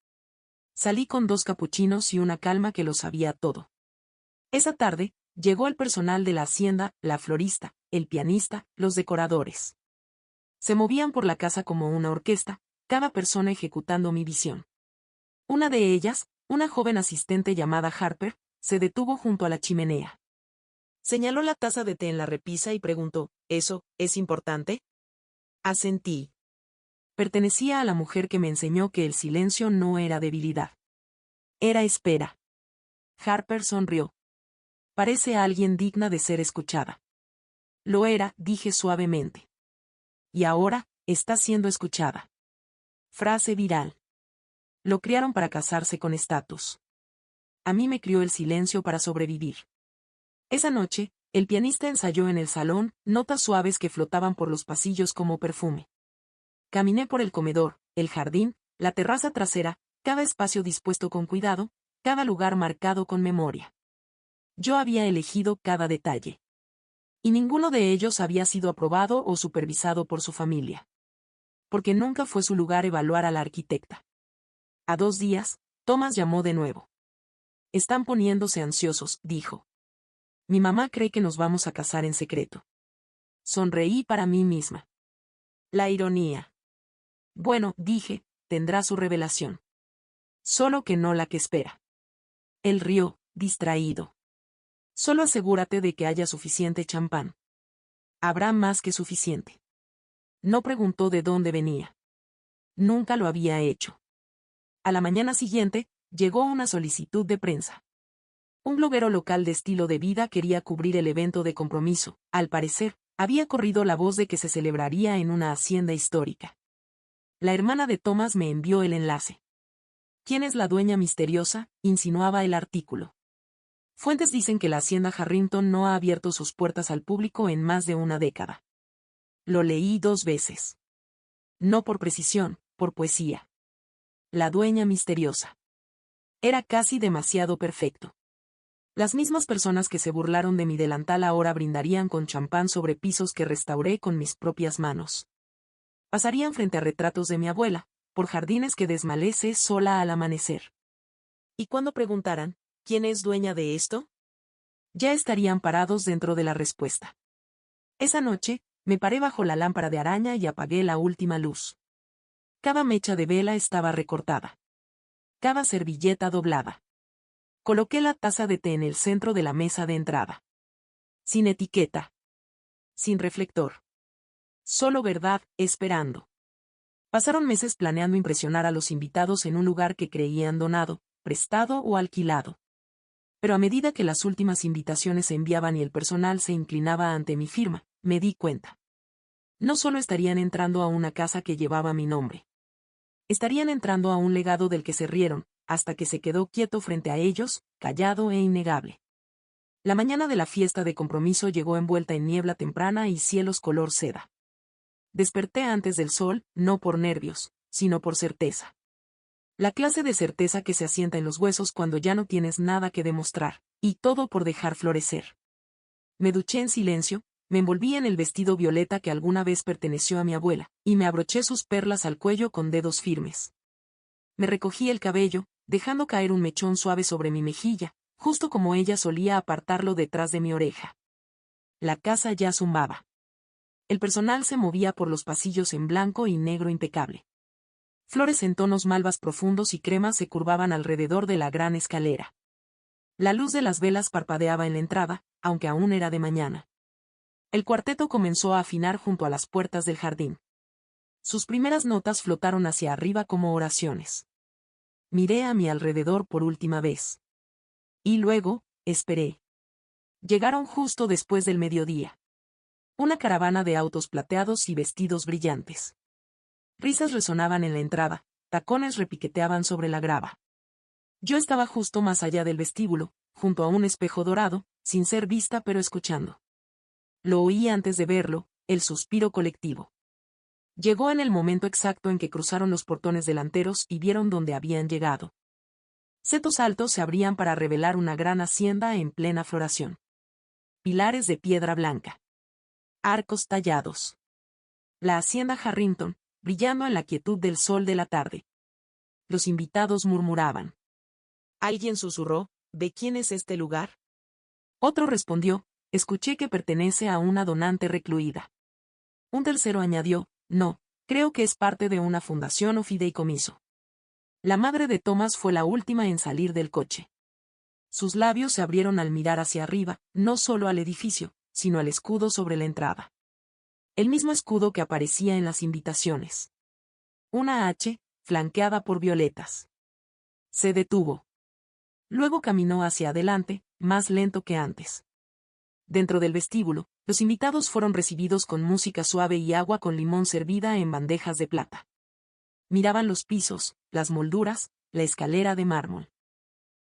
Salí con 2 capuchinos y una calma que lo sabía todo. Esa tarde, llegó el personal de la hacienda, la florista, el pianista, los decoradores. Se movían por la casa como una orquesta, cada persona ejecutando mi visión. Una de ellas, una joven asistente llamada Harper, se detuvo junto a la chimenea. Señaló la taza de té en la repisa y preguntó, ¿eso es importante? Asentí. Pertenecía a la mujer que me enseñó que el silencio no era debilidad. Era espera. Harper sonrió. Parece alguien digna de ser escuchada. Lo era, dije suavemente. Y ahora, está siendo escuchada. Frase viral. Lo criaron para casarse con estatus. A mí me crió el silencio para sobrevivir. Esa noche, el pianista ensayó en el salón, notas suaves que flotaban por los pasillos como perfume. Caminé por el comedor, el jardín, la terraza trasera, cada espacio dispuesto con cuidado, cada lugar marcado con memoria. Yo había elegido cada detalle. Y ninguno de ellos había sido aprobado o supervisado por su familia. Porque nunca fue su lugar evaluar a la arquitecta. A 2 días, Thomas llamó de nuevo. Están poniéndose ansiosos, dijo. Mi mamá cree que nos vamos a casar en secreto. Sonreí para mí misma. La ironía. Bueno, dije, tendrá su revelación. Solo que no la que espera. Él rió, distraído. Solo asegúrate de que haya suficiente champán. Habrá más que suficiente. No preguntó de dónde venía. Nunca lo había hecho. A la mañana siguiente, llegó una solicitud de prensa. Un bloguero local de estilo de vida quería cubrir el evento de compromiso. Al parecer, había corrido la voz de que se celebraría en una hacienda histórica. La hermana de Thomas me envió el enlace. ¿Quién es la dueña misteriosa?, insinuaba el artículo. Fuentes dicen que la hacienda Harrington no ha abierto sus puertas al público en más de una década. Lo leí 2 veces. No por precisión, por poesía. La dueña misteriosa. Era casi demasiado perfecto. Las mismas personas que se burlaron de mi delantal ahora brindarían con champán sobre pisos que restauré con mis propias manos. Pasarían frente a retratos de mi abuela, por jardines que desmalece sola al amanecer. Y cuando preguntaran, ¿quién es dueña de esto?, ya estarían parados dentro de la respuesta. Esa noche, me paré bajo la lámpara de araña y apagué la última luz. Cada mecha de vela estaba recortada. Cada servilleta doblada. Coloqué la taza de té en el centro de la mesa de entrada. Sin etiqueta. Sin reflector. Solo verdad, esperando. Pasaron meses planeando impresionar a los invitados en un lugar que creían donado, prestado o alquilado. Pero a medida que las últimas invitaciones se enviaban y el personal se inclinaba ante mi firma, me di cuenta. No solo estarían entrando a una casa que llevaba mi nombre. Estarían entrando a un legado del que se rieron, hasta que se quedó quieto frente a ellos, callado e innegable. La mañana de la fiesta de compromiso llegó envuelta en niebla temprana y cielos color seda. Desperté antes del sol, no por nervios, sino por certeza. La clase de certeza que se asienta en los huesos cuando ya no tienes nada que demostrar, y todo por dejar florecer. Me duché en silencio, me envolví en el vestido violeta que alguna vez perteneció a mi abuela, y me abroché sus perlas al cuello con dedos firmes. Me recogí el cabello, dejando caer un mechón suave sobre mi mejilla, justo como ella solía apartarlo detrás de mi oreja. La casa ya zumbaba. El personal se movía por los pasillos en blanco y negro impecable. Flores en tonos malvas profundos y cremas se curvaban alrededor de la gran escalera. La luz de las velas parpadeaba en la entrada, aunque aún era de mañana. El cuarteto comenzó a afinar junto a las puertas del jardín. Sus primeras notas flotaron hacia arriba como oraciones. Miré a mi alrededor por última vez. Y luego, esperé. Llegaron justo después del mediodía. Una caravana de autos plateados y vestidos brillantes. Risas resonaban en la entrada, tacones repiqueteaban sobre la grava. Yo estaba justo más allá del vestíbulo, junto a un espejo dorado, sin ser vista pero escuchando. Lo oí antes de verlo, el suspiro colectivo. Llegó en el momento exacto en que cruzaron los portones delanteros y vieron dónde habían llegado. Setos altos se abrían para revelar una gran hacienda en plena floración. Pilares de piedra blanca. Arcos tallados. La hacienda Harrington, brillando en la quietud del sol de la tarde. los invitados murmuraban. Alguien susurró, ¿de quién es este lugar? Otro respondió, escuché que pertenece a una donante recluida. Un tercero añadió, no, creo que es parte de una fundación o fideicomiso. La madre de Thomas fue la última en salir del coche. Sus labios se abrieron al mirar hacia arriba, no solo al edificio, sino al escudo sobre la entrada. El mismo escudo que aparecía en las invitaciones. Una H, flanqueada por violetas. Se detuvo. Luego caminó hacia adelante, más lento que antes. Dentro del vestíbulo, los invitados fueron recibidos con música suave y agua con limón servida en bandejas de plata. Miraban los pisos, las molduras, la escalera de mármol.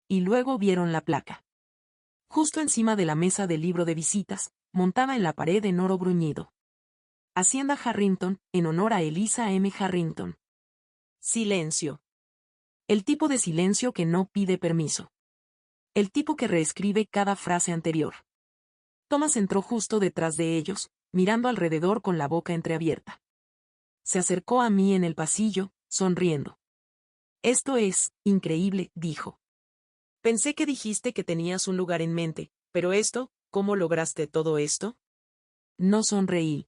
Y luego vieron la placa. Justo encima de la mesa del libro de visitas, montada en la pared en oro bruñido. Hacienda Harrington, en honor a Eliza M. Harrington. Silencio. El tipo de silencio que no pide permiso. El tipo que reescribe cada frase anterior. Thomas entró justo detrás de ellos, mirando alrededor con la boca entreabierta. Se acercó a mí en el pasillo, sonriendo. Esto es increíble, dijo. Pensé que dijiste que tenías un lugar en mente, pero ¿cómo lograste todo esto? No sonreí.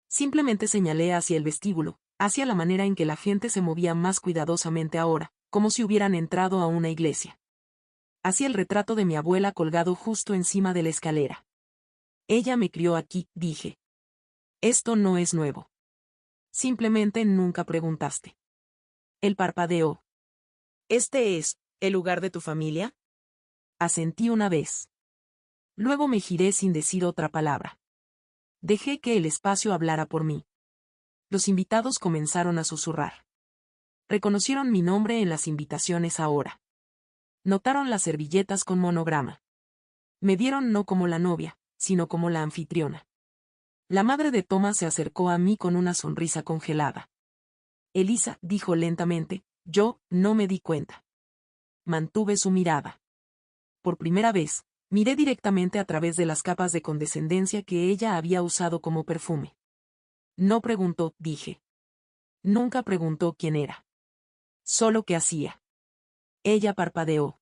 Simplemente señalé hacia el vestíbulo, hacia la manera en que la gente se movía más cuidadosamente ahora, como si hubieran entrado a una iglesia. Hacia el retrato de mi abuela colgado justo encima de la escalera. Ella me crió aquí, dije. Esto no es nuevo. Simplemente nunca preguntaste. Él parpadeó. ¿Este es el lugar de tu familia? Asentí una vez. Luego me giré sin decir otra palabra. Dejé que el espacio hablara por mí. Los invitados comenzaron a susurrar. Reconocieron mi nombre en las invitaciones ahora. Notaron las servilletas con monograma. Me vieron no como la novia, sino como la anfitriona. La madre de Thomas se acercó a mí con una sonrisa congelada. Eliza, dijo lentamente, yo no me di cuenta. Mantuve su mirada. Por primera vez, miré directamente a través de las capas de condescendencia que ella había usado como perfume. No preguntó, dije. Nunca preguntó quién era. Solo qué hacía. Ella parpadeó.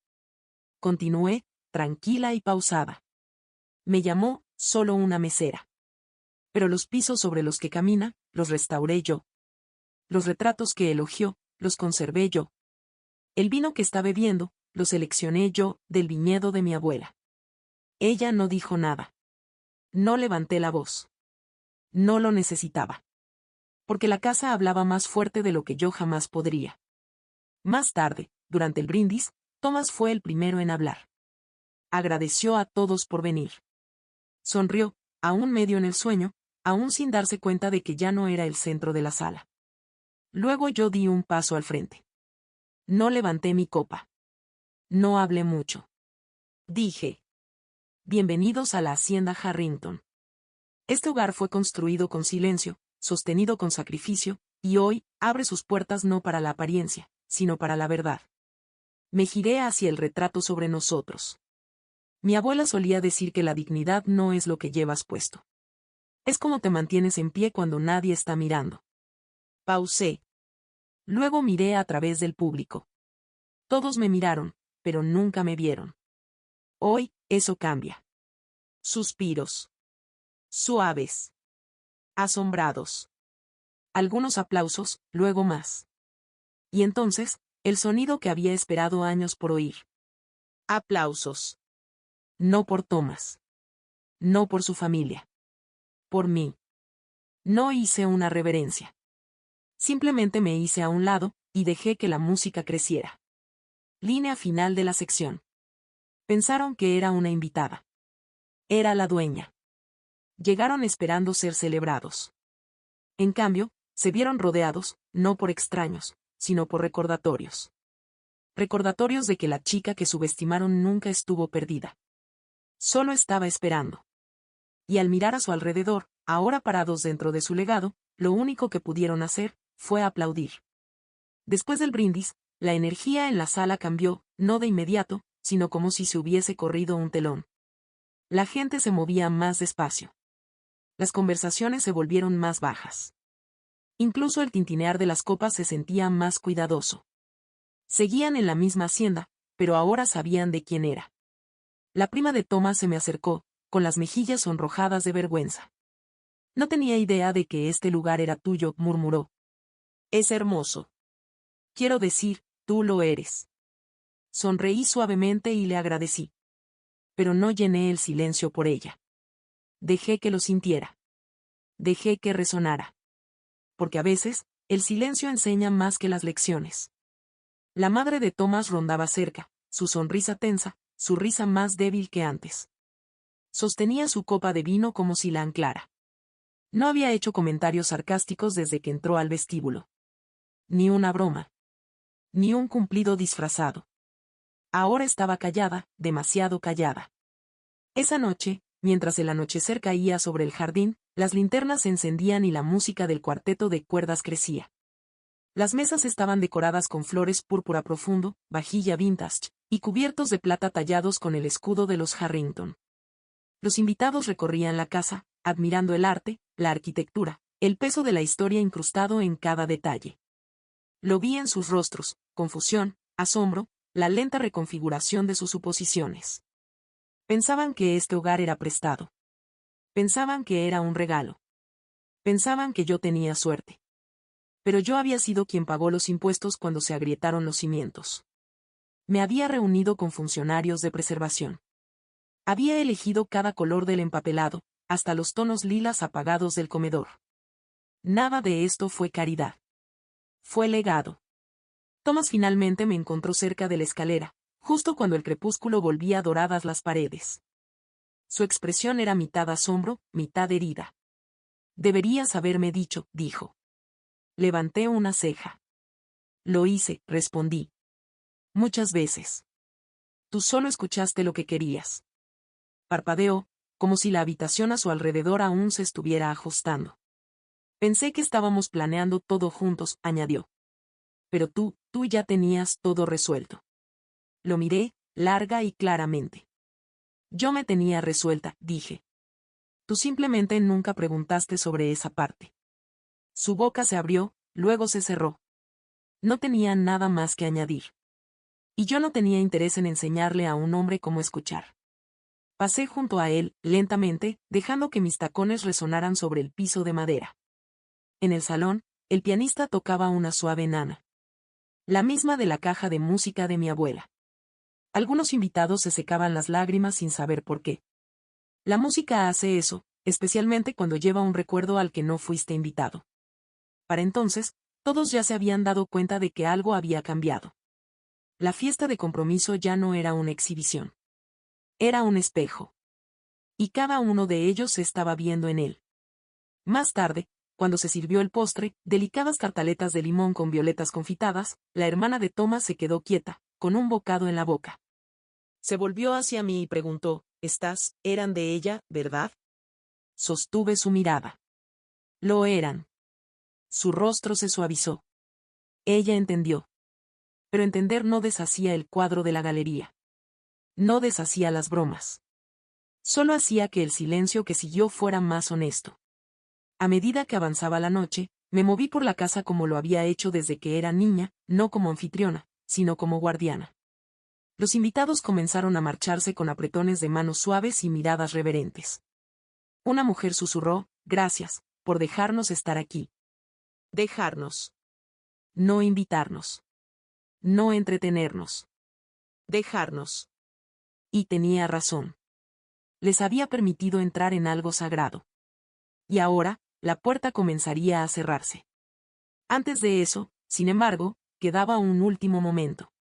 Continué, tranquila y pausada. Me llamó, solo una mesera. Pero los pisos sobre los que camina, los restauré yo. Los retratos que elogió, los conservé yo. El vino que está bebiendo, lo seleccioné yo, del viñedo de mi abuela. Ella no dijo nada. No levanté la voz. No lo necesitaba. Porque la casa hablaba más fuerte de lo que yo jamás podría. Más tarde, durante el brindis, Thomas fue el primero en hablar. Agradeció a todos por venir. Sonrió, aún medio en el sueño, aún sin darse cuenta de que ya no era el centro de la sala. Luego yo di un paso al frente. No levanté mi copa. No hablé mucho. Dije. Bienvenidos a la Hacienda Harrington. Este hogar fue construido con silencio, sostenido con sacrificio, y hoy, abre sus puertas no para la apariencia, sino para la verdad. Me giré hacia el retrato sobre nosotros. Mi abuela solía decir que la dignidad no es lo que llevas puesto. Es como te mantienes en pie cuando nadie está mirando. Pausé. Luego miré a través del público. Todos me miraron, pero nunca me vieron. Hoy, eso cambia. Suspiros. Suaves. Asombrados. Algunos aplausos, luego más. Y entonces, el sonido que había esperado años por oír. Aplausos. No por Thomas. No por su familia. Por mí. No hice una reverencia. Simplemente me hice a un lado, y dejé que la música creciera. Línea final de la sección. Pensaron que era una invitada. Era la dueña. Llegaron esperando ser celebrados. En cambio, se vieron rodeados, no por extraños, sino por recordatorios. Recordatorios de que la chica que subestimaron nunca estuvo perdida. Solo estaba esperando. Y al mirar a su alrededor, ahora parados dentro de su legado, lo único que pudieron hacer, fue aplaudir. Después del brindis, la energía en la sala cambió, no de inmediato, sino como si se hubiese corrido un telón. La gente se movía más despacio. Las conversaciones se volvieron más bajas. Incluso el tintinear de las copas se sentía más cuidadoso. Seguían en la misma hacienda, pero ahora sabían de quién era. La prima de Thomas se me acercó, con las mejillas sonrojadas de vergüenza. No tenía idea de que este lugar era tuyo, murmuró. Es hermoso. Quiero decir, tú lo eres. Sonreí suavemente y le agradecí. Pero no llené el silencio por ella. Dejé que lo sintiera. Dejé que resonara. Porque a veces, el silencio enseña más que las lecciones. La madre de Thomas rondaba cerca, su sonrisa tensa, su risa más débil que antes. Sostenía su copa de vino como si la anclara. No había hecho comentarios sarcásticos desde que entró al vestíbulo. Ni una broma. Ni un cumplido disfrazado. Ahora estaba callada, demasiado callada. Esa noche, mientras el anochecer caía sobre el jardín, las linternas se encendían y la música del cuarteto de cuerdas crecía. Las mesas estaban decoradas con flores púrpura profundo, vajilla vintage, y cubiertos de plata tallados con el escudo de los Harrington. Los invitados recorrían la casa, admirando el arte, la arquitectura, el peso de la historia incrustado en cada detalle. Lo vi en sus rostros, confusión, asombro, la lenta reconfiguración de sus suposiciones. Pensaban que este hogar era prestado. Pensaban que era un regalo. Pensaban que yo tenía suerte. Pero yo había sido quien pagó los impuestos cuando se agrietaron los cimientos. Me había reunido con funcionarios de preservación. Había elegido cada color del empapelado, hasta los tonos lilas apagados del comedor. Nada de esto fue caridad. Fue legado. Thomas finalmente me encontró cerca de la escalera, justo cuando el crepúsculo volvía doradas las paredes. Su expresión era mitad asombro, mitad herida. Deberías haberme dicho, dijo. Levanté una ceja. Lo hice, respondí. Muchas veces. Tú solo escuchaste lo que querías. Parpadeó, como si la habitación a su alrededor aún se estuviera ajustando. Pensé que estábamos planeando todo juntos, añadió. Pero tú ya tenías todo resuelto. Lo miré, larga y claramente. Yo me tenía resuelta, dije. Tú simplemente nunca preguntaste sobre esa parte. Su boca se abrió, luego se cerró. No tenía nada más que añadir. Y yo no tenía interés en enseñarle a un hombre cómo escuchar. Pasé junto a él, lentamente, dejando que mis tacones resonaran sobre el piso de madera. En el salón, el pianista tocaba una suave nana. La misma de la caja de música de mi abuela. Algunos invitados se secaban las lágrimas sin saber por qué. La música hace eso, especialmente cuando lleva un recuerdo al que no fuiste invitado. Para entonces, todos ya se habían dado cuenta de que algo había cambiado. La fiesta de compromiso ya no era una exhibición. Era un espejo. Y cada uno de ellos se estaba viendo en él. Más tarde, cuando se sirvió el postre, delicadas tartaletas de limón con violetas confitadas, la hermana de Thomas se quedó quieta, con un bocado en la boca. Se volvió hacia mí y preguntó, ¿eran de ella, verdad? Sostuve su mirada. Lo eran. Su rostro se suavizó. Ella entendió. Pero entender no deshacía el cuadro de la galería. No deshacía las bromas. Solo hacía que el silencio que siguió fuera más honesto. A medida que avanzaba la noche, me moví por la casa como lo había hecho desde que era niña, no como anfitriona, sino como guardiana. Los invitados comenzaron a marcharse con apretones de manos suaves y miradas reverentes. Una mujer susurró, gracias, por dejarnos estar aquí. Dejarnos. No invitarnos. No entretenernos. Dejarnos. Y tenía razón. Les había permitido entrar en algo sagrado. Y ahora, la puerta comenzaría a cerrarse. Antes de eso, sin embargo, quedaba un último momento.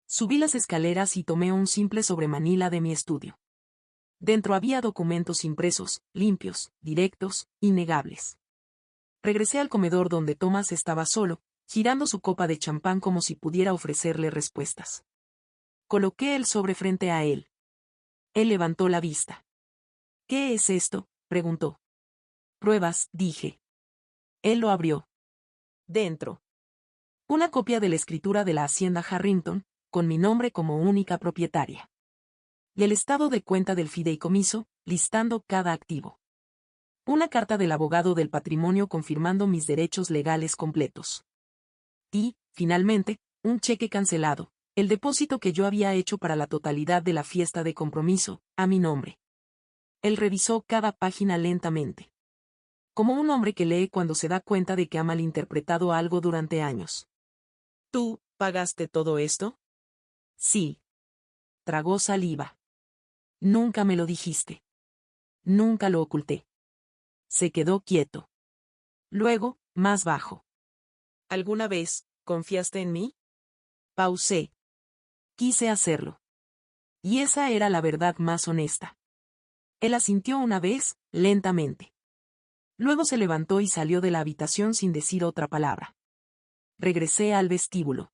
Subí las escaleras y tomé un simple sobremanila de mi estudio. Dentro había documentos impresos, limpios, directos, innegables. Regresé al comedor donde Thomas estaba solo, girando su copa de champán como si pudiera ofrecerle respuestas. Coloqué el sobre frente a él. Él levantó la vista. ¿Qué es esto?, preguntó. Pruebas, dije. Él lo abrió. Dentro. Una copia de la escritura de la hacienda Harrington, con mi nombre como única propietaria. Y el estado de cuenta del fideicomiso, listando cada activo. Una carta del abogado del patrimonio confirmando mis derechos legales completos. Y, finalmente, un cheque cancelado, el depósito que yo había hecho para la totalidad de la fiesta de compromiso, a mi nombre. Él revisó cada página lentamente. Como un hombre que lee cuando se da cuenta de que ha malinterpretado algo durante años. ¿Tú pagaste todo esto? Sí. Tragó saliva. Nunca me lo dijiste. Nunca lo oculté. Se quedó quieto. Luego, más bajo. ¿Alguna vez confiaste en mí? Pausé. Quise hacerlo. Y esa era la verdad más honesta. Él asintió una vez, lentamente. Luego se levantó y salió de la habitación sin decir otra palabra. Regresé al vestíbulo.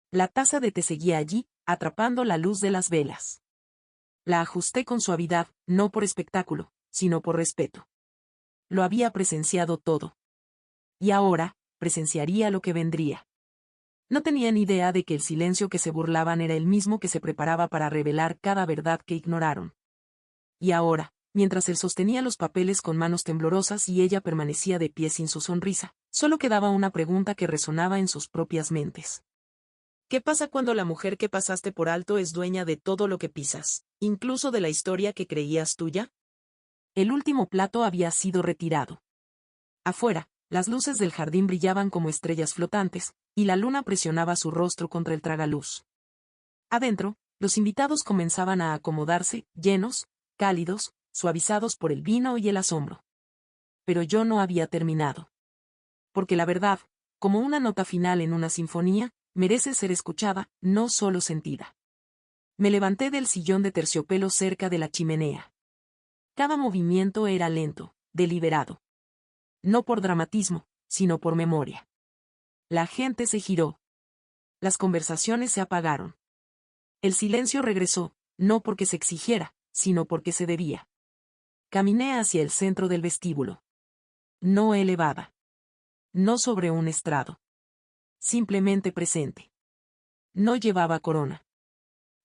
La taza de té seguía allí, atrapando la luz de las velas. La ajusté con suavidad, no por espectáculo, sino por respeto. Lo había presenciado todo. Y ahora, presenciaría lo que vendría. No tenía ni idea de que el silencio que se burlaban era el mismo que se preparaba para revelar cada verdad que ignoraron. Y ahora, mientras él sostenía los papeles con manos temblorosas y ella permanecía de pie sin su sonrisa, solo quedaba una pregunta que resonaba en sus propias mentes. ¿Qué pasa cuando la mujer que pasaste por alto es dueña de todo lo que pisas, incluso de la historia que creías tuya? El último plato había sido retirado. Afuera, las luces del jardín brillaban como estrellas flotantes, y la luna presionaba su rostro contra el tragaluz. Adentro, los invitados comenzaban a acomodarse, llenos, cálidos, suavizados por el vino y el asombro. Pero yo no había terminado. Porque la verdad, como una nota final en una sinfonía, merece ser escuchada, no solo sentida. Me levanté del sillón de terciopelo cerca de la chimenea. Cada movimiento era lento, deliberado. No por dramatismo, sino por memoria. La gente se giró. Las conversaciones se apagaron. El silencio regresó, no porque se exigiera, sino porque se debía. Caminé hacia el centro del vestíbulo. No elevada. No sobre un estrado. Simplemente presente. No llevaba corona.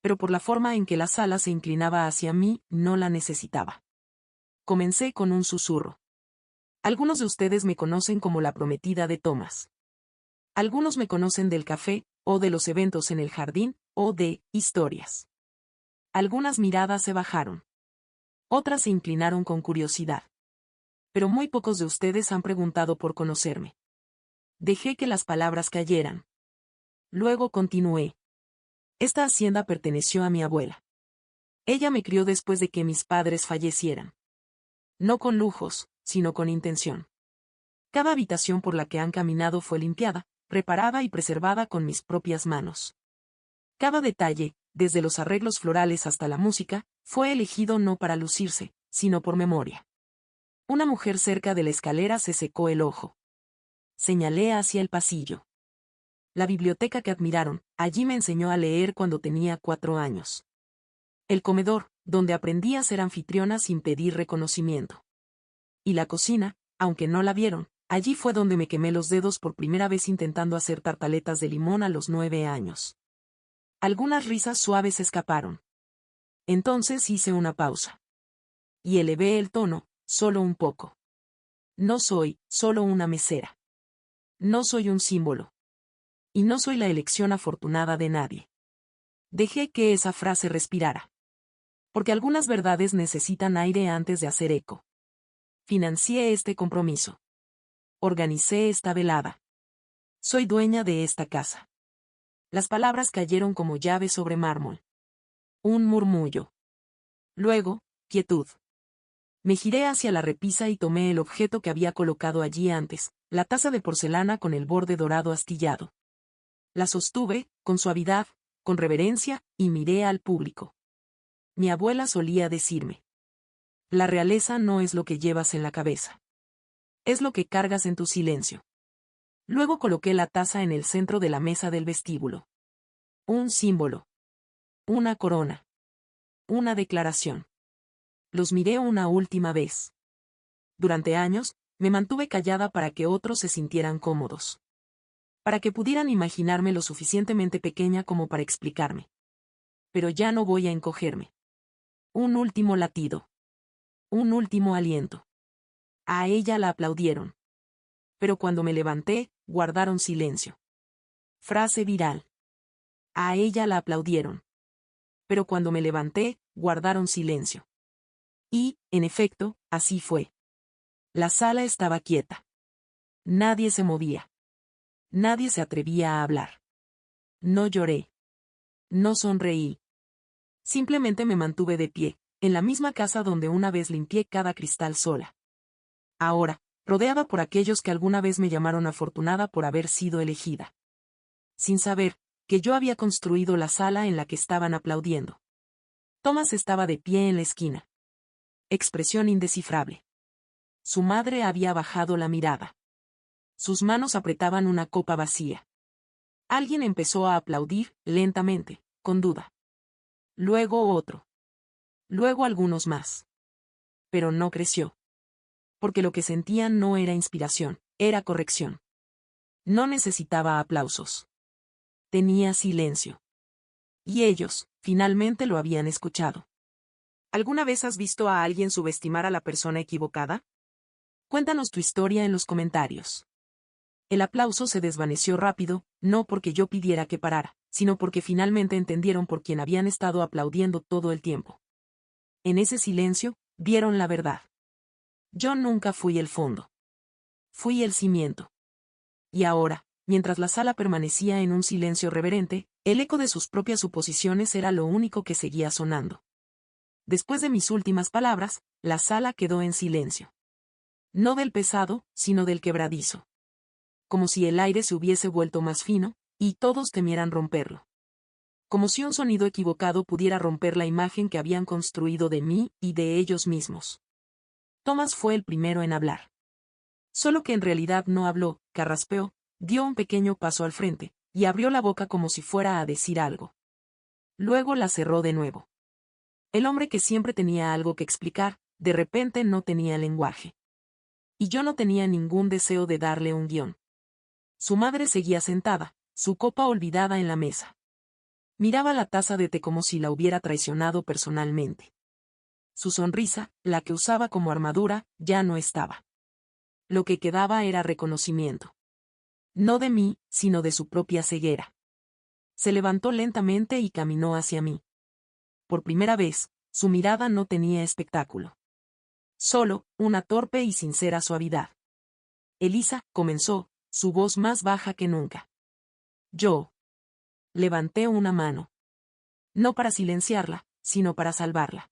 Pero por la forma en que la sala se inclinaba hacia mí, no la necesitaba. Comencé con un susurro. Algunos de ustedes me conocen como la prometida de Thomas. Algunos me conocen del café, o de los eventos en el jardín, o de historias. Algunas miradas se bajaron. Otras se inclinaron con curiosidad. Pero muy pocos de ustedes han preguntado por conocerme. Dejé que las palabras cayeran. Luego continué. Esta hacienda perteneció a mi abuela. Ella me crió después de que mis padres fallecieran. No con lujos, sino con intención. Cada habitación por la que han caminado fue limpiada, preparada y preservada con mis propias manos. Cada detalle, desde los arreglos florales hasta la música, fue elegido no para lucirse, sino por memoria. Una mujer cerca de la escalera se secó el ojo. Señalé hacia el pasillo. La biblioteca que admiraron, allí me enseñó a leer cuando tenía 4 años. El comedor, donde aprendí a ser anfitriona sin pedir reconocimiento. Y la cocina, aunque no la vieron, allí fue donde me quemé los dedos por primera vez intentando hacer tartaletas de limón a los 9 años. Algunas risas suaves escaparon. Entonces hice una pausa. Y elevé el tono, solo un poco. No soy solo una mesera. No soy un símbolo. Y no soy la elección afortunada de nadie. Dejé que esa frase respirara. Porque algunas verdades necesitan aire antes de hacer eco. Financié este compromiso. Organicé esta velada. Soy dueña de esta casa. Las palabras cayeron como llave sobre mármol. Un murmullo. Luego, quietud. Me giré hacia la repisa y tomé el objeto que había colocado allí antes, la taza de porcelana con el borde dorado astillado. La sostuve, con suavidad, con reverencia, y miré al público. Mi abuela solía decirme: la realeza no es lo que llevas en la cabeza. Es lo que cargas en tu silencio. Luego coloqué la taza en el centro de la mesa del vestíbulo. Un símbolo. Una corona. Una declaración. Los miré una última vez. Durante años, me mantuve callada para que otros se sintieran cómodos. Para que pudieran imaginarme lo suficientemente pequeña como para explicarme. Pero ya no voy a encogerme. Un último latido. Un último aliento. A ella la aplaudieron. Pero cuando me levanté, guardaron silencio. Frase viral. A ella la aplaudieron. Pero cuando me levanté, guardaron silencio. Y, en efecto, así fue. La sala estaba quieta. Nadie se movía. Nadie se atrevía a hablar. No lloré. No sonreí. Simplemente me mantuve de pie, en la misma casa donde una vez limpié cada cristal sola. Ahora, rodeada por aquellos que alguna vez me llamaron afortunada por haber sido elegida. Sin saber, que yo había construido la sala en la que estaban aplaudiendo. Thomas estaba de pie en la esquina. Expresión indescifrable. Su madre había bajado la mirada. Sus manos apretaban una copa vacía. Alguien empezó a aplaudir, lentamente, con duda. Luego otro. Luego algunos más. Pero no creció. Porque lo que sentían no era inspiración, era corrección. No necesitaba aplausos. Tenía silencio. Y ellos, finalmente lo habían escuchado. ¿Alguna vez has visto a alguien subestimar a la persona equivocada? Cuéntanos tu historia en los comentarios. El aplauso se desvaneció rápido, no porque yo pidiera que parara, sino porque finalmente entendieron por quién habían estado aplaudiendo todo el tiempo. En ese silencio, vieron la verdad. Yo nunca fui el fondo. Fui el cimiento. Y ahora, mientras la sala permanecía en un silencio reverente, el eco de sus propias suposiciones era lo único que seguía sonando. Después de mis últimas palabras, la sala quedó en silencio. No del pesado, sino del quebradizo. Como si el aire se hubiese vuelto más fino, y todos temieran romperlo. Como si un sonido equivocado pudiera romper la imagen que habían construido de mí y de ellos mismos. Thomas fue el primero en hablar. Solo que en realidad no habló, carraspeó, dio un pequeño paso al frente, y abrió la boca como si fuera a decir algo. Luego la cerró de nuevo. El hombre que siempre tenía algo que explicar, de repente no tenía lenguaje. Y yo no tenía ningún deseo de darle un guión. Su madre seguía sentada, su copa olvidada en la mesa. Miraba la taza de té como si la hubiera traicionado personalmente. Su sonrisa, la que usaba como armadura, ya no estaba. Lo que quedaba era reconocimiento. No de mí, sino de su propia ceguera. Se levantó lentamente y caminó hacia mí. Por primera vez, su mirada no tenía espectáculo. Solo, una torpe y sincera suavidad. Elisa, comenzó, su voz más baja que nunca. Yo. Levanté una mano. No para silenciarla, sino para salvarla.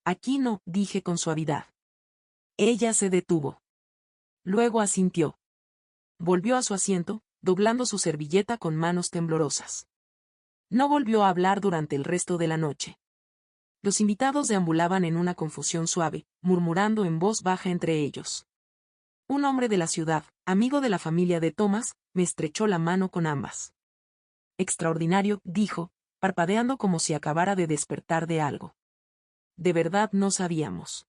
Aquí no, dije con suavidad. Ella se detuvo. Luego asintió. Volvió a su asiento, doblando su servilleta con manos temblorosas. No volvió a hablar durante el resto de la noche. Los invitados deambulaban en una confusión suave, murmurando en voz baja entre ellos. Un hombre de la ciudad, amigo de la familia de Thomas, me estrechó la mano con ambas. Extraordinario, dijo, parpadeando como si acabara de despertar de algo. De verdad no sabíamos.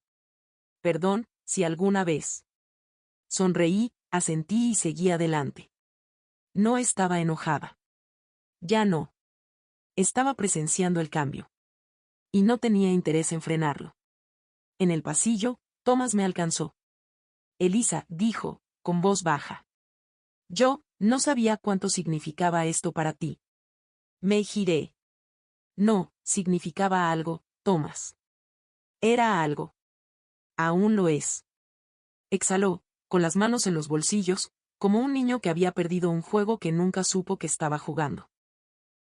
Perdón, si alguna vez. Sonreí, asentí y seguí adelante. No estaba enojada. Ya no. Estaba presenciando el cambio. Y no tenía interés en frenarlo. En el pasillo, Thomas me alcanzó. Elisa, dijo, con voz baja. Yo, no sabía cuánto significaba esto para ti. Me giré. No, significaba algo, Thomas. Era algo. Aún lo es. Exhaló, con las manos en los bolsillos, como un niño que había perdido un juego que nunca supo que estaba jugando.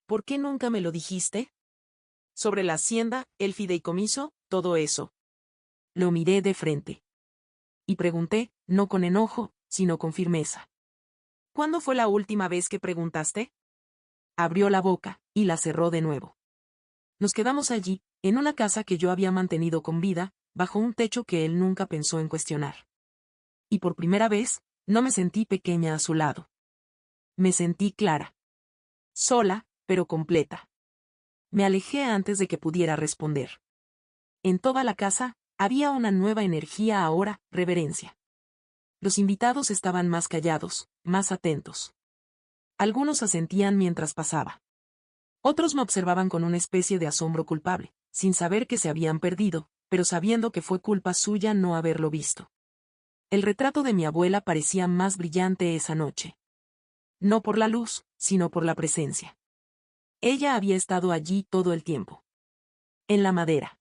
¿Por qué nunca me lo dijiste? Sobre la hacienda, el fideicomiso, todo eso. Lo miré de frente. Y pregunté, no con enojo, sino con firmeza. ¿Cuándo fue la última vez que preguntaste? Abrió la boca, y la cerró de nuevo. Nos quedamos allí, en una casa que yo había mantenido con vida, bajo un techo que él nunca pensó en cuestionar. Y por primera vez, no me sentí pequeña a su lado. Me sentí clara. Sola, pero completa. Me alejé antes de que pudiera responder. En toda la casa, había una nueva energía ahora, reverencia. Los invitados estaban más callados, más atentos. Algunos asentían mientras pasaba. Otros me observaban con una especie de asombro culpable, sin saber que se habían perdido, pero sabiendo que fue culpa suya no haberlo visto. El retrato de mi abuela parecía más brillante esa noche. No por la luz, sino por la presencia. Ella había estado allí todo el tiempo. En la madera.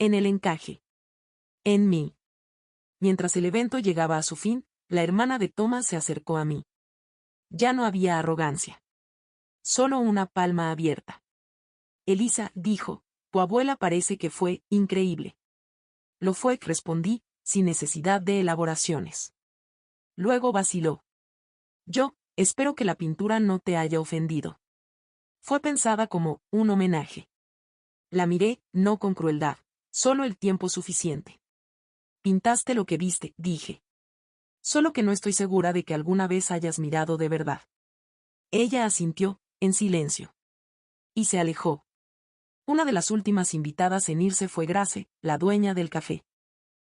En el encaje. En mí. Mientras el evento llegaba a su fin, la hermana de Thomas se acercó a mí. Ya no había arrogancia. Solo una palma abierta. Elisa, dijo, tu abuela parece que fue increíble. Lo fue, respondí, sin necesidad de elaboraciones. Luego vaciló. Yo, espero que la pintura no te haya ofendido. Fue pensada como un homenaje. La miré, no con crueldad, solo el tiempo suficiente. Pintaste lo que viste, dije. Solo que no estoy segura de que alguna vez hayas mirado de verdad. Ella asintió, en silencio. Y se alejó. Una de las últimas invitadas en irse fue Grace, la dueña del café.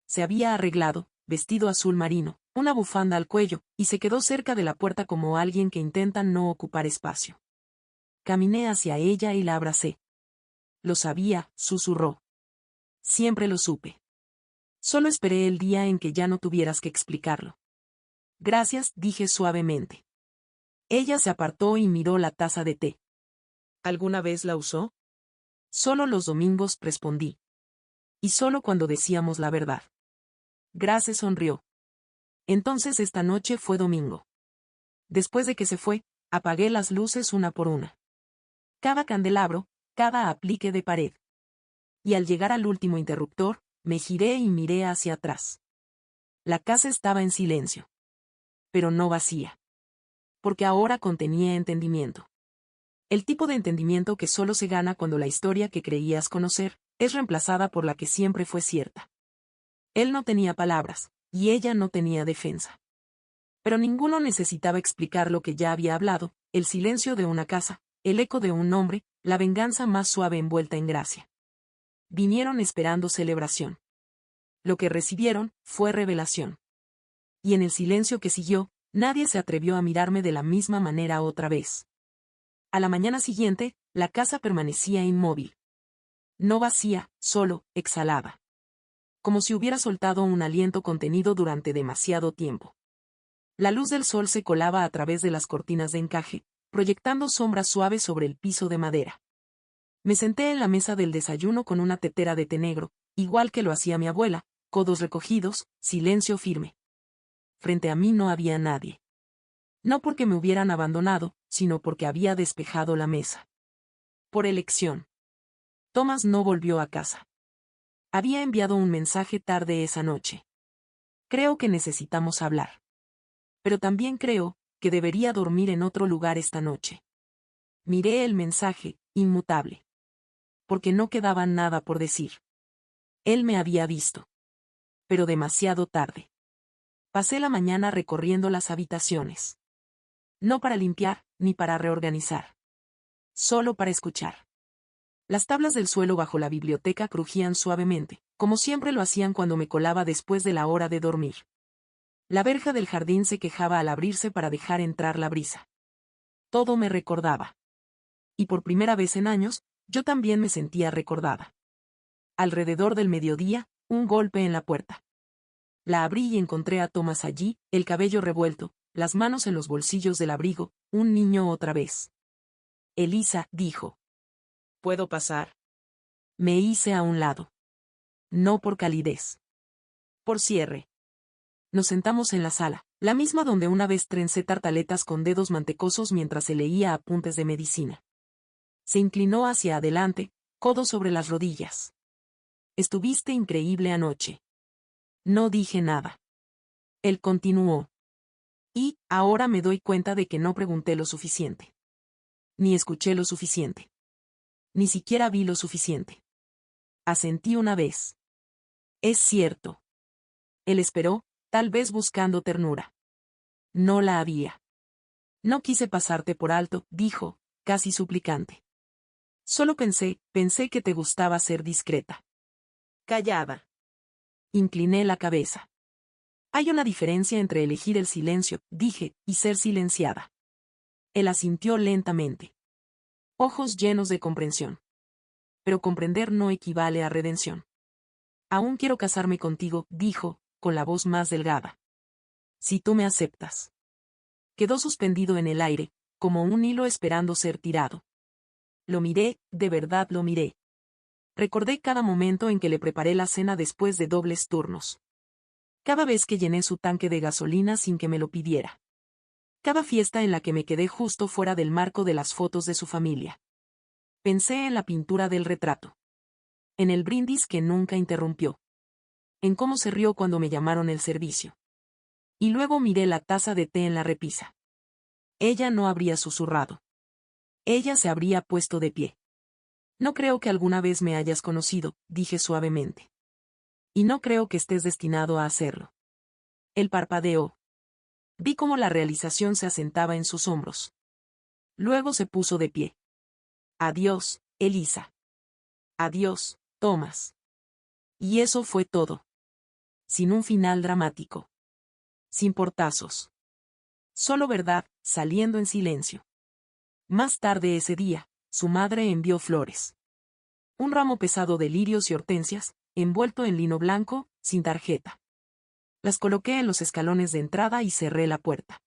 Se había arreglado, vestido azul marino, una bufanda al cuello, y se quedó cerca de la puerta como alguien que intenta no ocupar espacio. Caminé hacia ella y la abracé. Lo sabía, susurró. Siempre lo supe. Solo esperé el día en que ya no tuvieras que explicarlo. Gracias, dije suavemente. Ella se apartó y miró la taza de té. ¿Alguna vez la usó? Solo los domingos, respondí. Y solo cuando decíamos la verdad. Grace sonrió. Entonces esta noche fue domingo. Después de que se fue, apagué las luces una por una. Cada candelabro, cada aplique de pared. Y al llegar al último interruptor, me giré y miré hacia atrás. La casa estaba en silencio. Pero no vacía. Porque ahora contenía entendimiento. El tipo de entendimiento que solo se gana cuando la historia que creías conocer es reemplazada por la que siempre fue cierta. Él no tenía palabras, y ella no tenía defensa. Pero ninguno necesitaba explicar lo que ya había hablado, el silencio de una casa, el eco de un nombre, la venganza más suave envuelta en gracia. Vinieron esperando celebración. Lo que recibieron fue revelación. Y en el silencio que siguió, nadie se atrevió a mirarme de la misma manera otra vez. A la mañana siguiente, la casa permanecía inmóvil. No vacía, solo, exhalaba. Como si hubiera soltado un aliento contenido durante demasiado tiempo. La luz del sol se colaba a través de las cortinas de encaje, proyectando sombras suaves sobre el piso de madera. Me senté en la mesa del desayuno con una tetera de té negro, igual que lo hacía mi abuela, codos recogidos, silencio firme. Frente a mí no había nadie. No porque me hubieran abandonado, sino porque había despejado la mesa. Por elección. Thomas no volvió a casa. Había enviado un mensaje tarde esa noche. Creo que necesitamos hablar. Pero también creo que debería dormir en otro lugar esta noche. Miré el mensaje, inmutable. Porque no quedaba nada por decir. Él me había visto. Pero demasiado tarde. Pasé la mañana recorriendo las habitaciones. No para limpiar, ni para reorganizar. Solo para escuchar. Las tablas del suelo bajo la biblioteca crujían suavemente, como siempre lo hacían cuando me colaba después de la hora de dormir. La verja del jardín se quejaba al abrirse para dejar entrar la brisa. Todo me recordaba. Y por primera vez en años, yo también me sentía recordada. Alrededor del mediodía, un golpe en la puerta. La abrí y encontré a Thomas allí, el cabello revuelto, las manos en los bolsillos del abrigo, un niño otra vez. Elisa, dijo. ¿Puedo pasar? Me hice a un lado. No por calidez. Por cierre. Nos sentamos en la sala, la misma donde una vez trencé tartaletas con dedos mantecosos mientras se leía apuntes de medicina. Se inclinó hacia adelante, codo sobre las rodillas. Estuviste increíble anoche. No dije nada. Él continuó. Y, ahora me doy cuenta de que no pregunté lo suficiente. Ni escuché lo suficiente. Ni siquiera vi lo suficiente. Asentí una vez. Es cierto. Él esperó, tal vez buscando ternura. No la había. No quise pasarte por alto, dijo, casi suplicante. Solo pensé que te gustaba ser discreta. Callada. Incliné la cabeza. Hay una diferencia entre elegir el silencio, dije, y ser silenciada. Él asintió lentamente. Ojos llenos de comprensión. Pero comprender no equivale a redención. Aún quiero casarme contigo, dijo, con la voz más delgada. Si tú me aceptas. Quedó suspendido en el aire, como un hilo esperando ser tirado. Lo miré, de verdad lo miré. Recordé cada momento en que le preparé la cena después de dobles turnos. Cada vez que llené su tanque de gasolina sin que me lo pidiera. Cada fiesta en la que me quedé justo fuera del marco de las fotos de su familia. Pensé en la pintura del retrato. En el brindis que nunca interrumpió. En cómo se rió cuando me llamaron el servicio. Y luego miré la taza de té en la repisa. Ella no habría susurrado. Ella se habría puesto de pie. No creo que alguna vez me hayas conocido, dije suavemente. Y no creo que estés destinado a hacerlo. Él parpadeó. Vi cómo la realización se asentaba en sus hombros. Luego se puso de pie. Adiós, Elisa. Adiós, Thomas. Y eso fue todo. Sin un final dramático. Sin portazos. Solo verdad, saliendo en silencio. Más tarde ese día, su madre envió flores. Un ramo pesado de lirios y hortensias, envuelto en lino blanco, sin tarjeta. Las coloqué en los escalones de entrada y cerré la puerta.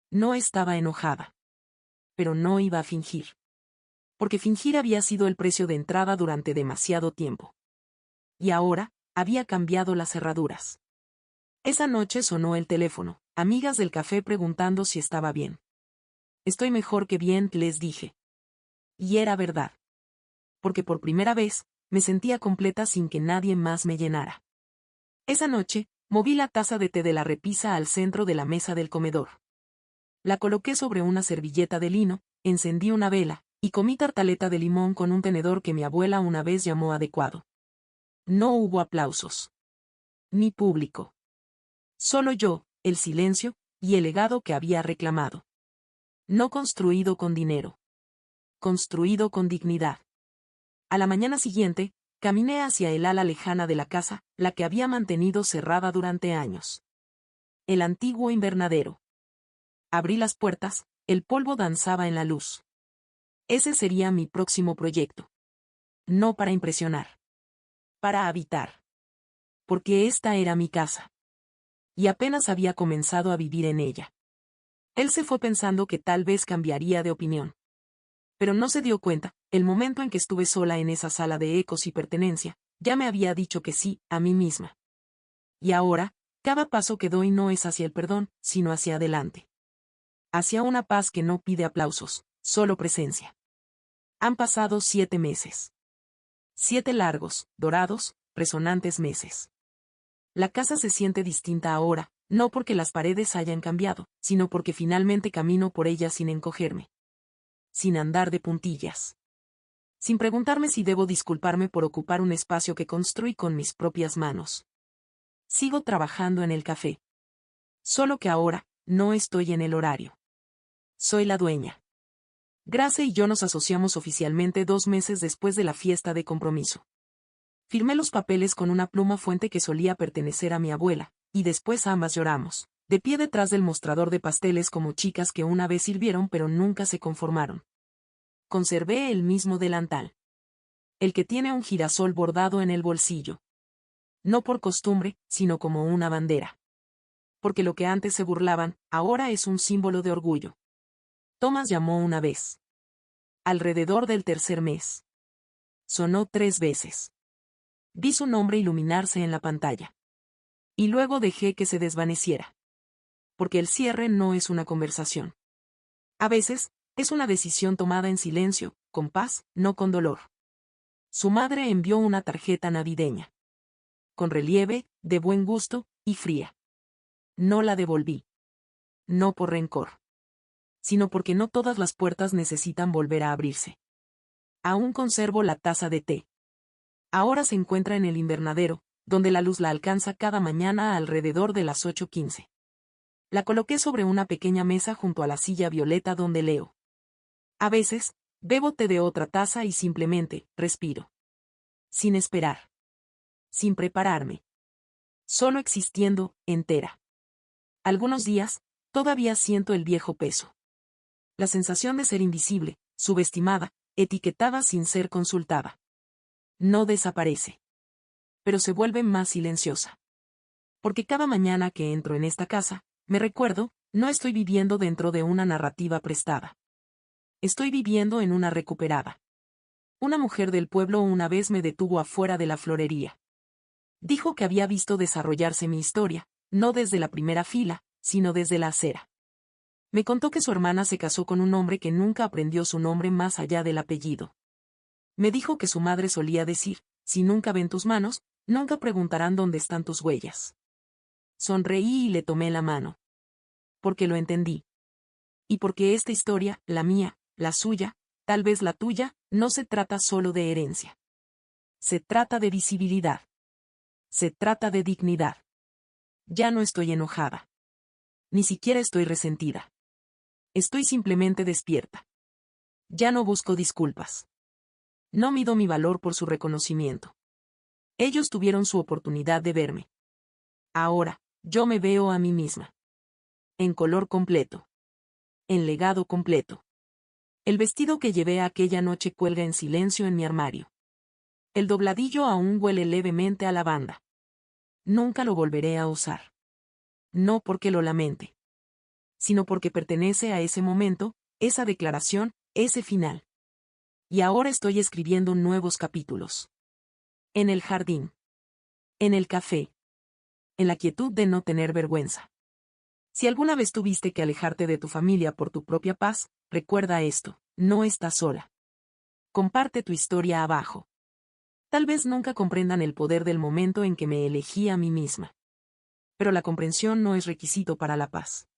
No estaba enojada. Pero no iba a fingir. Porque fingir había sido el precio de entrada durante demasiado tiempo. Y ahora, había cambiado las cerraduras. Esa noche sonó el teléfono, amigas del café preguntando si estaba bien. Estoy mejor que bien, les dije. Y era verdad. Porque por primera vez, me sentía completa sin que nadie más me llenara. Esa noche, moví la taza de té de la repisa al centro de la mesa del comedor. La coloqué sobre una servilleta de lino, encendí una vela, y comí tartaleta de limón con un tenedor que mi abuela una vez llamó adecuado. No hubo aplausos. Ni público. Solo yo, el silencio, y el legado que había reclamado. No construido con dinero. Construido con dignidad. A la mañana siguiente, caminé hacia el ala lejana de la casa, la que había mantenido cerrada durante años. El antiguo invernadero. Abrí las puertas, el polvo danzaba en la luz. Ese sería mi próximo proyecto. No para impresionar. Para habitar. Porque esta era mi casa. Y apenas había comenzado a vivir en ella. Él se fue pensando que tal vez cambiaría de opinión. Pero no se dio cuenta, el momento en que estuve sola en esa sala de ecos y pertenencia, ya me había dicho que sí, a mí misma. Y ahora, cada paso que doy no es hacia el perdón, sino hacia adelante. Hacia una paz que no pide aplausos, solo presencia. Han pasado 7 meses. 7 largos, dorados, resonantes meses. La casa se siente distinta ahora, no porque las paredes hayan cambiado, sino porque finalmente camino por ellas sin encogerme. Sin andar de puntillas. Sin preguntarme si debo disculparme por ocupar un espacio que construí con mis propias manos. Sigo trabajando en el café. Solo que ahora, no estoy en el horario. Soy la dueña. Grace y yo nos asociamos oficialmente 2 meses después de la fiesta de compromiso. Firmé los papeles con una pluma fuente que solía pertenecer a mi abuela, y después ambas lloramos, de pie detrás del mostrador de pasteles como chicas que una vez sirvieron pero nunca se conformaron. Conservé el mismo delantal. El que tiene un girasol bordado en el bolsillo. No por costumbre, sino como una bandera. Porque lo que antes se burlaban, ahora es un símbolo de orgullo. Thomas llamó una vez. Alrededor del tercer mes. Sonó 3 veces. Vi su nombre iluminarse en la pantalla. Y luego dejé que se desvaneciera. Porque el cierre no es una conversación. A veces, es una decisión tomada en silencio, con paz, no con dolor. Su madre envió una tarjeta navideña. Con relieve, de buen gusto, y fría. No la devolví. No por rencor. Sino porque no todas las puertas necesitan volver a abrirse. Aún conservo la taza de té. Ahora se encuentra en el invernadero, donde la luz la alcanza cada mañana alrededor de las 8:15. La coloqué sobre una pequeña mesa junto a la silla violeta donde leo. A veces, bebo té de otra taza y simplemente, respiro. Sin esperar. Sin prepararme. Solo existiendo, entera. Algunos días, todavía siento el viejo peso. La sensación de ser invisible, subestimada, etiquetada sin ser consultada. No desaparece. Pero se vuelve más silenciosa. Porque cada mañana que entro en esta casa, me recuerdo, no estoy viviendo dentro de una narrativa prestada. Estoy viviendo en una recuperada. Una mujer del pueblo una vez me detuvo afuera de la florería. Dijo que había visto desarrollarse mi historia, no desde la primera fila, sino desde la acera. Me contó que su hermana se casó con un hombre que nunca aprendió su nombre más allá del apellido. Me dijo que su madre solía decir, si nunca ven tus manos, nunca preguntarán dónde están tus huellas. Sonreí y le tomé la mano. Porque lo entendí. Y porque esta historia, la mía, la suya, tal vez la tuya, no se trata solo de herencia. Se trata de visibilidad. Se trata de dignidad. Ya no estoy enojada. Ni siquiera estoy resentida. Estoy simplemente despierta. Ya no busco disculpas. No mido mi valor por su reconocimiento. Ellos tuvieron su oportunidad de verme. Ahora, yo me veo a mí misma. En color completo. En legado completo. El vestido que llevé aquella noche cuelga en silencio en mi armario. El dobladillo aún huele levemente a lavanda. Nunca lo volveré a usar. No porque lo lamente, sino porque pertenece a ese momento, esa declaración, ese final. Y ahora estoy escribiendo nuevos capítulos. En el jardín. En el café. En la quietud de no tener vergüenza. Si alguna vez tuviste que alejarte de tu familia por tu propia paz, recuerda esto, no estás sola. Comparte tu historia abajo. Tal vez nunca comprendan el poder del momento en que me elegí a mí misma. Pero la comprensión no es requisito para la paz.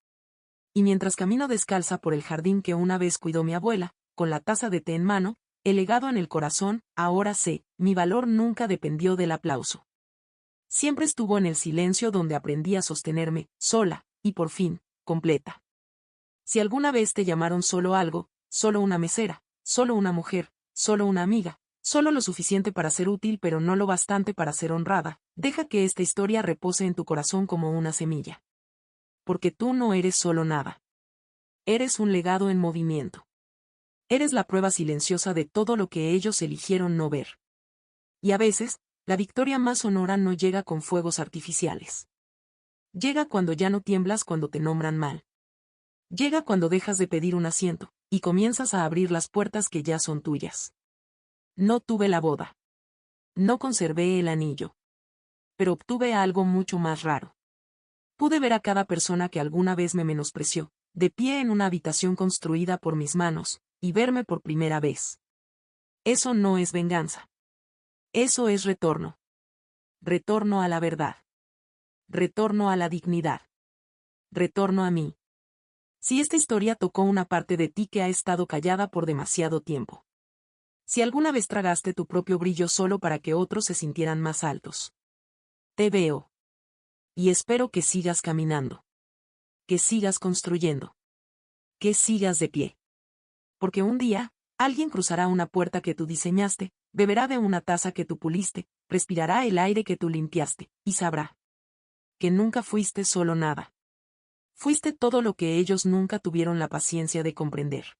Y mientras camino descalza por el jardín que una vez cuidó mi abuela, con la taza de té en mano, el legado en el corazón, ahora sé, mi valor nunca dependió del aplauso. Siempre estuvo en el silencio donde aprendí a sostenerme, sola, y por fin, completa. Si alguna vez te llamaron solo algo, solo una mesera, solo una mujer, solo una amiga, solo lo suficiente para ser útil pero no lo bastante para ser honrada, deja que esta historia repose en tu corazón como una semilla. Porque tú no eres solo nada. Eres un legado en movimiento. Eres la prueba silenciosa de todo lo que ellos eligieron no ver. Y a veces, la victoria más sonora no llega con fuegos artificiales. Llega cuando ya no tiemblas cuando te nombran mal. Llega cuando dejas de pedir un asiento, y comienzas a abrir las puertas que ya son tuyas. No tuve la boda. No conservé el anillo. Pero obtuve algo mucho más raro. Pude ver a cada persona que alguna vez me menospreció, de pie en una habitación construida por mis manos, y verme por primera vez. Eso no es venganza. Eso es retorno. Retorno a la verdad. Retorno a la dignidad. Retorno a mí. Si esta historia tocó una parte de ti que ha estado callada por demasiado tiempo. Si alguna vez tragaste tu propio brillo solo para que otros se sintieran más altos. Te veo. Y espero que sigas caminando. Que sigas construyendo. Que sigas de pie. Porque un día, alguien cruzará una puerta que tú diseñaste, beberá de una taza que tú puliste, respirará el aire que tú limpiaste, y sabrá que nunca fuiste solo nada. Fuiste todo lo que ellos nunca tuvieron la paciencia de comprender.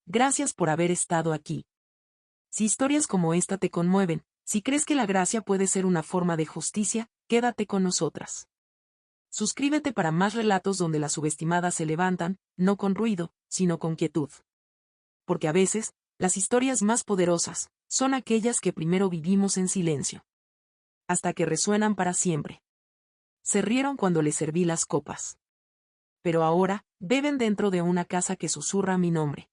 Gracias por haber estado aquí. Si historias como esta te conmueven, si crees que la gracia puede ser una forma de justicia, quédate con nosotras. Suscríbete para más relatos donde las subestimadas se levantan, no con ruido, sino con quietud. Porque a veces, las historias más poderosas, son aquellas que primero vivimos en silencio. Hasta que resuenan para siempre. Se rieron cuando les serví las copas. Pero ahora, beben dentro de una casa que susurra mi nombre.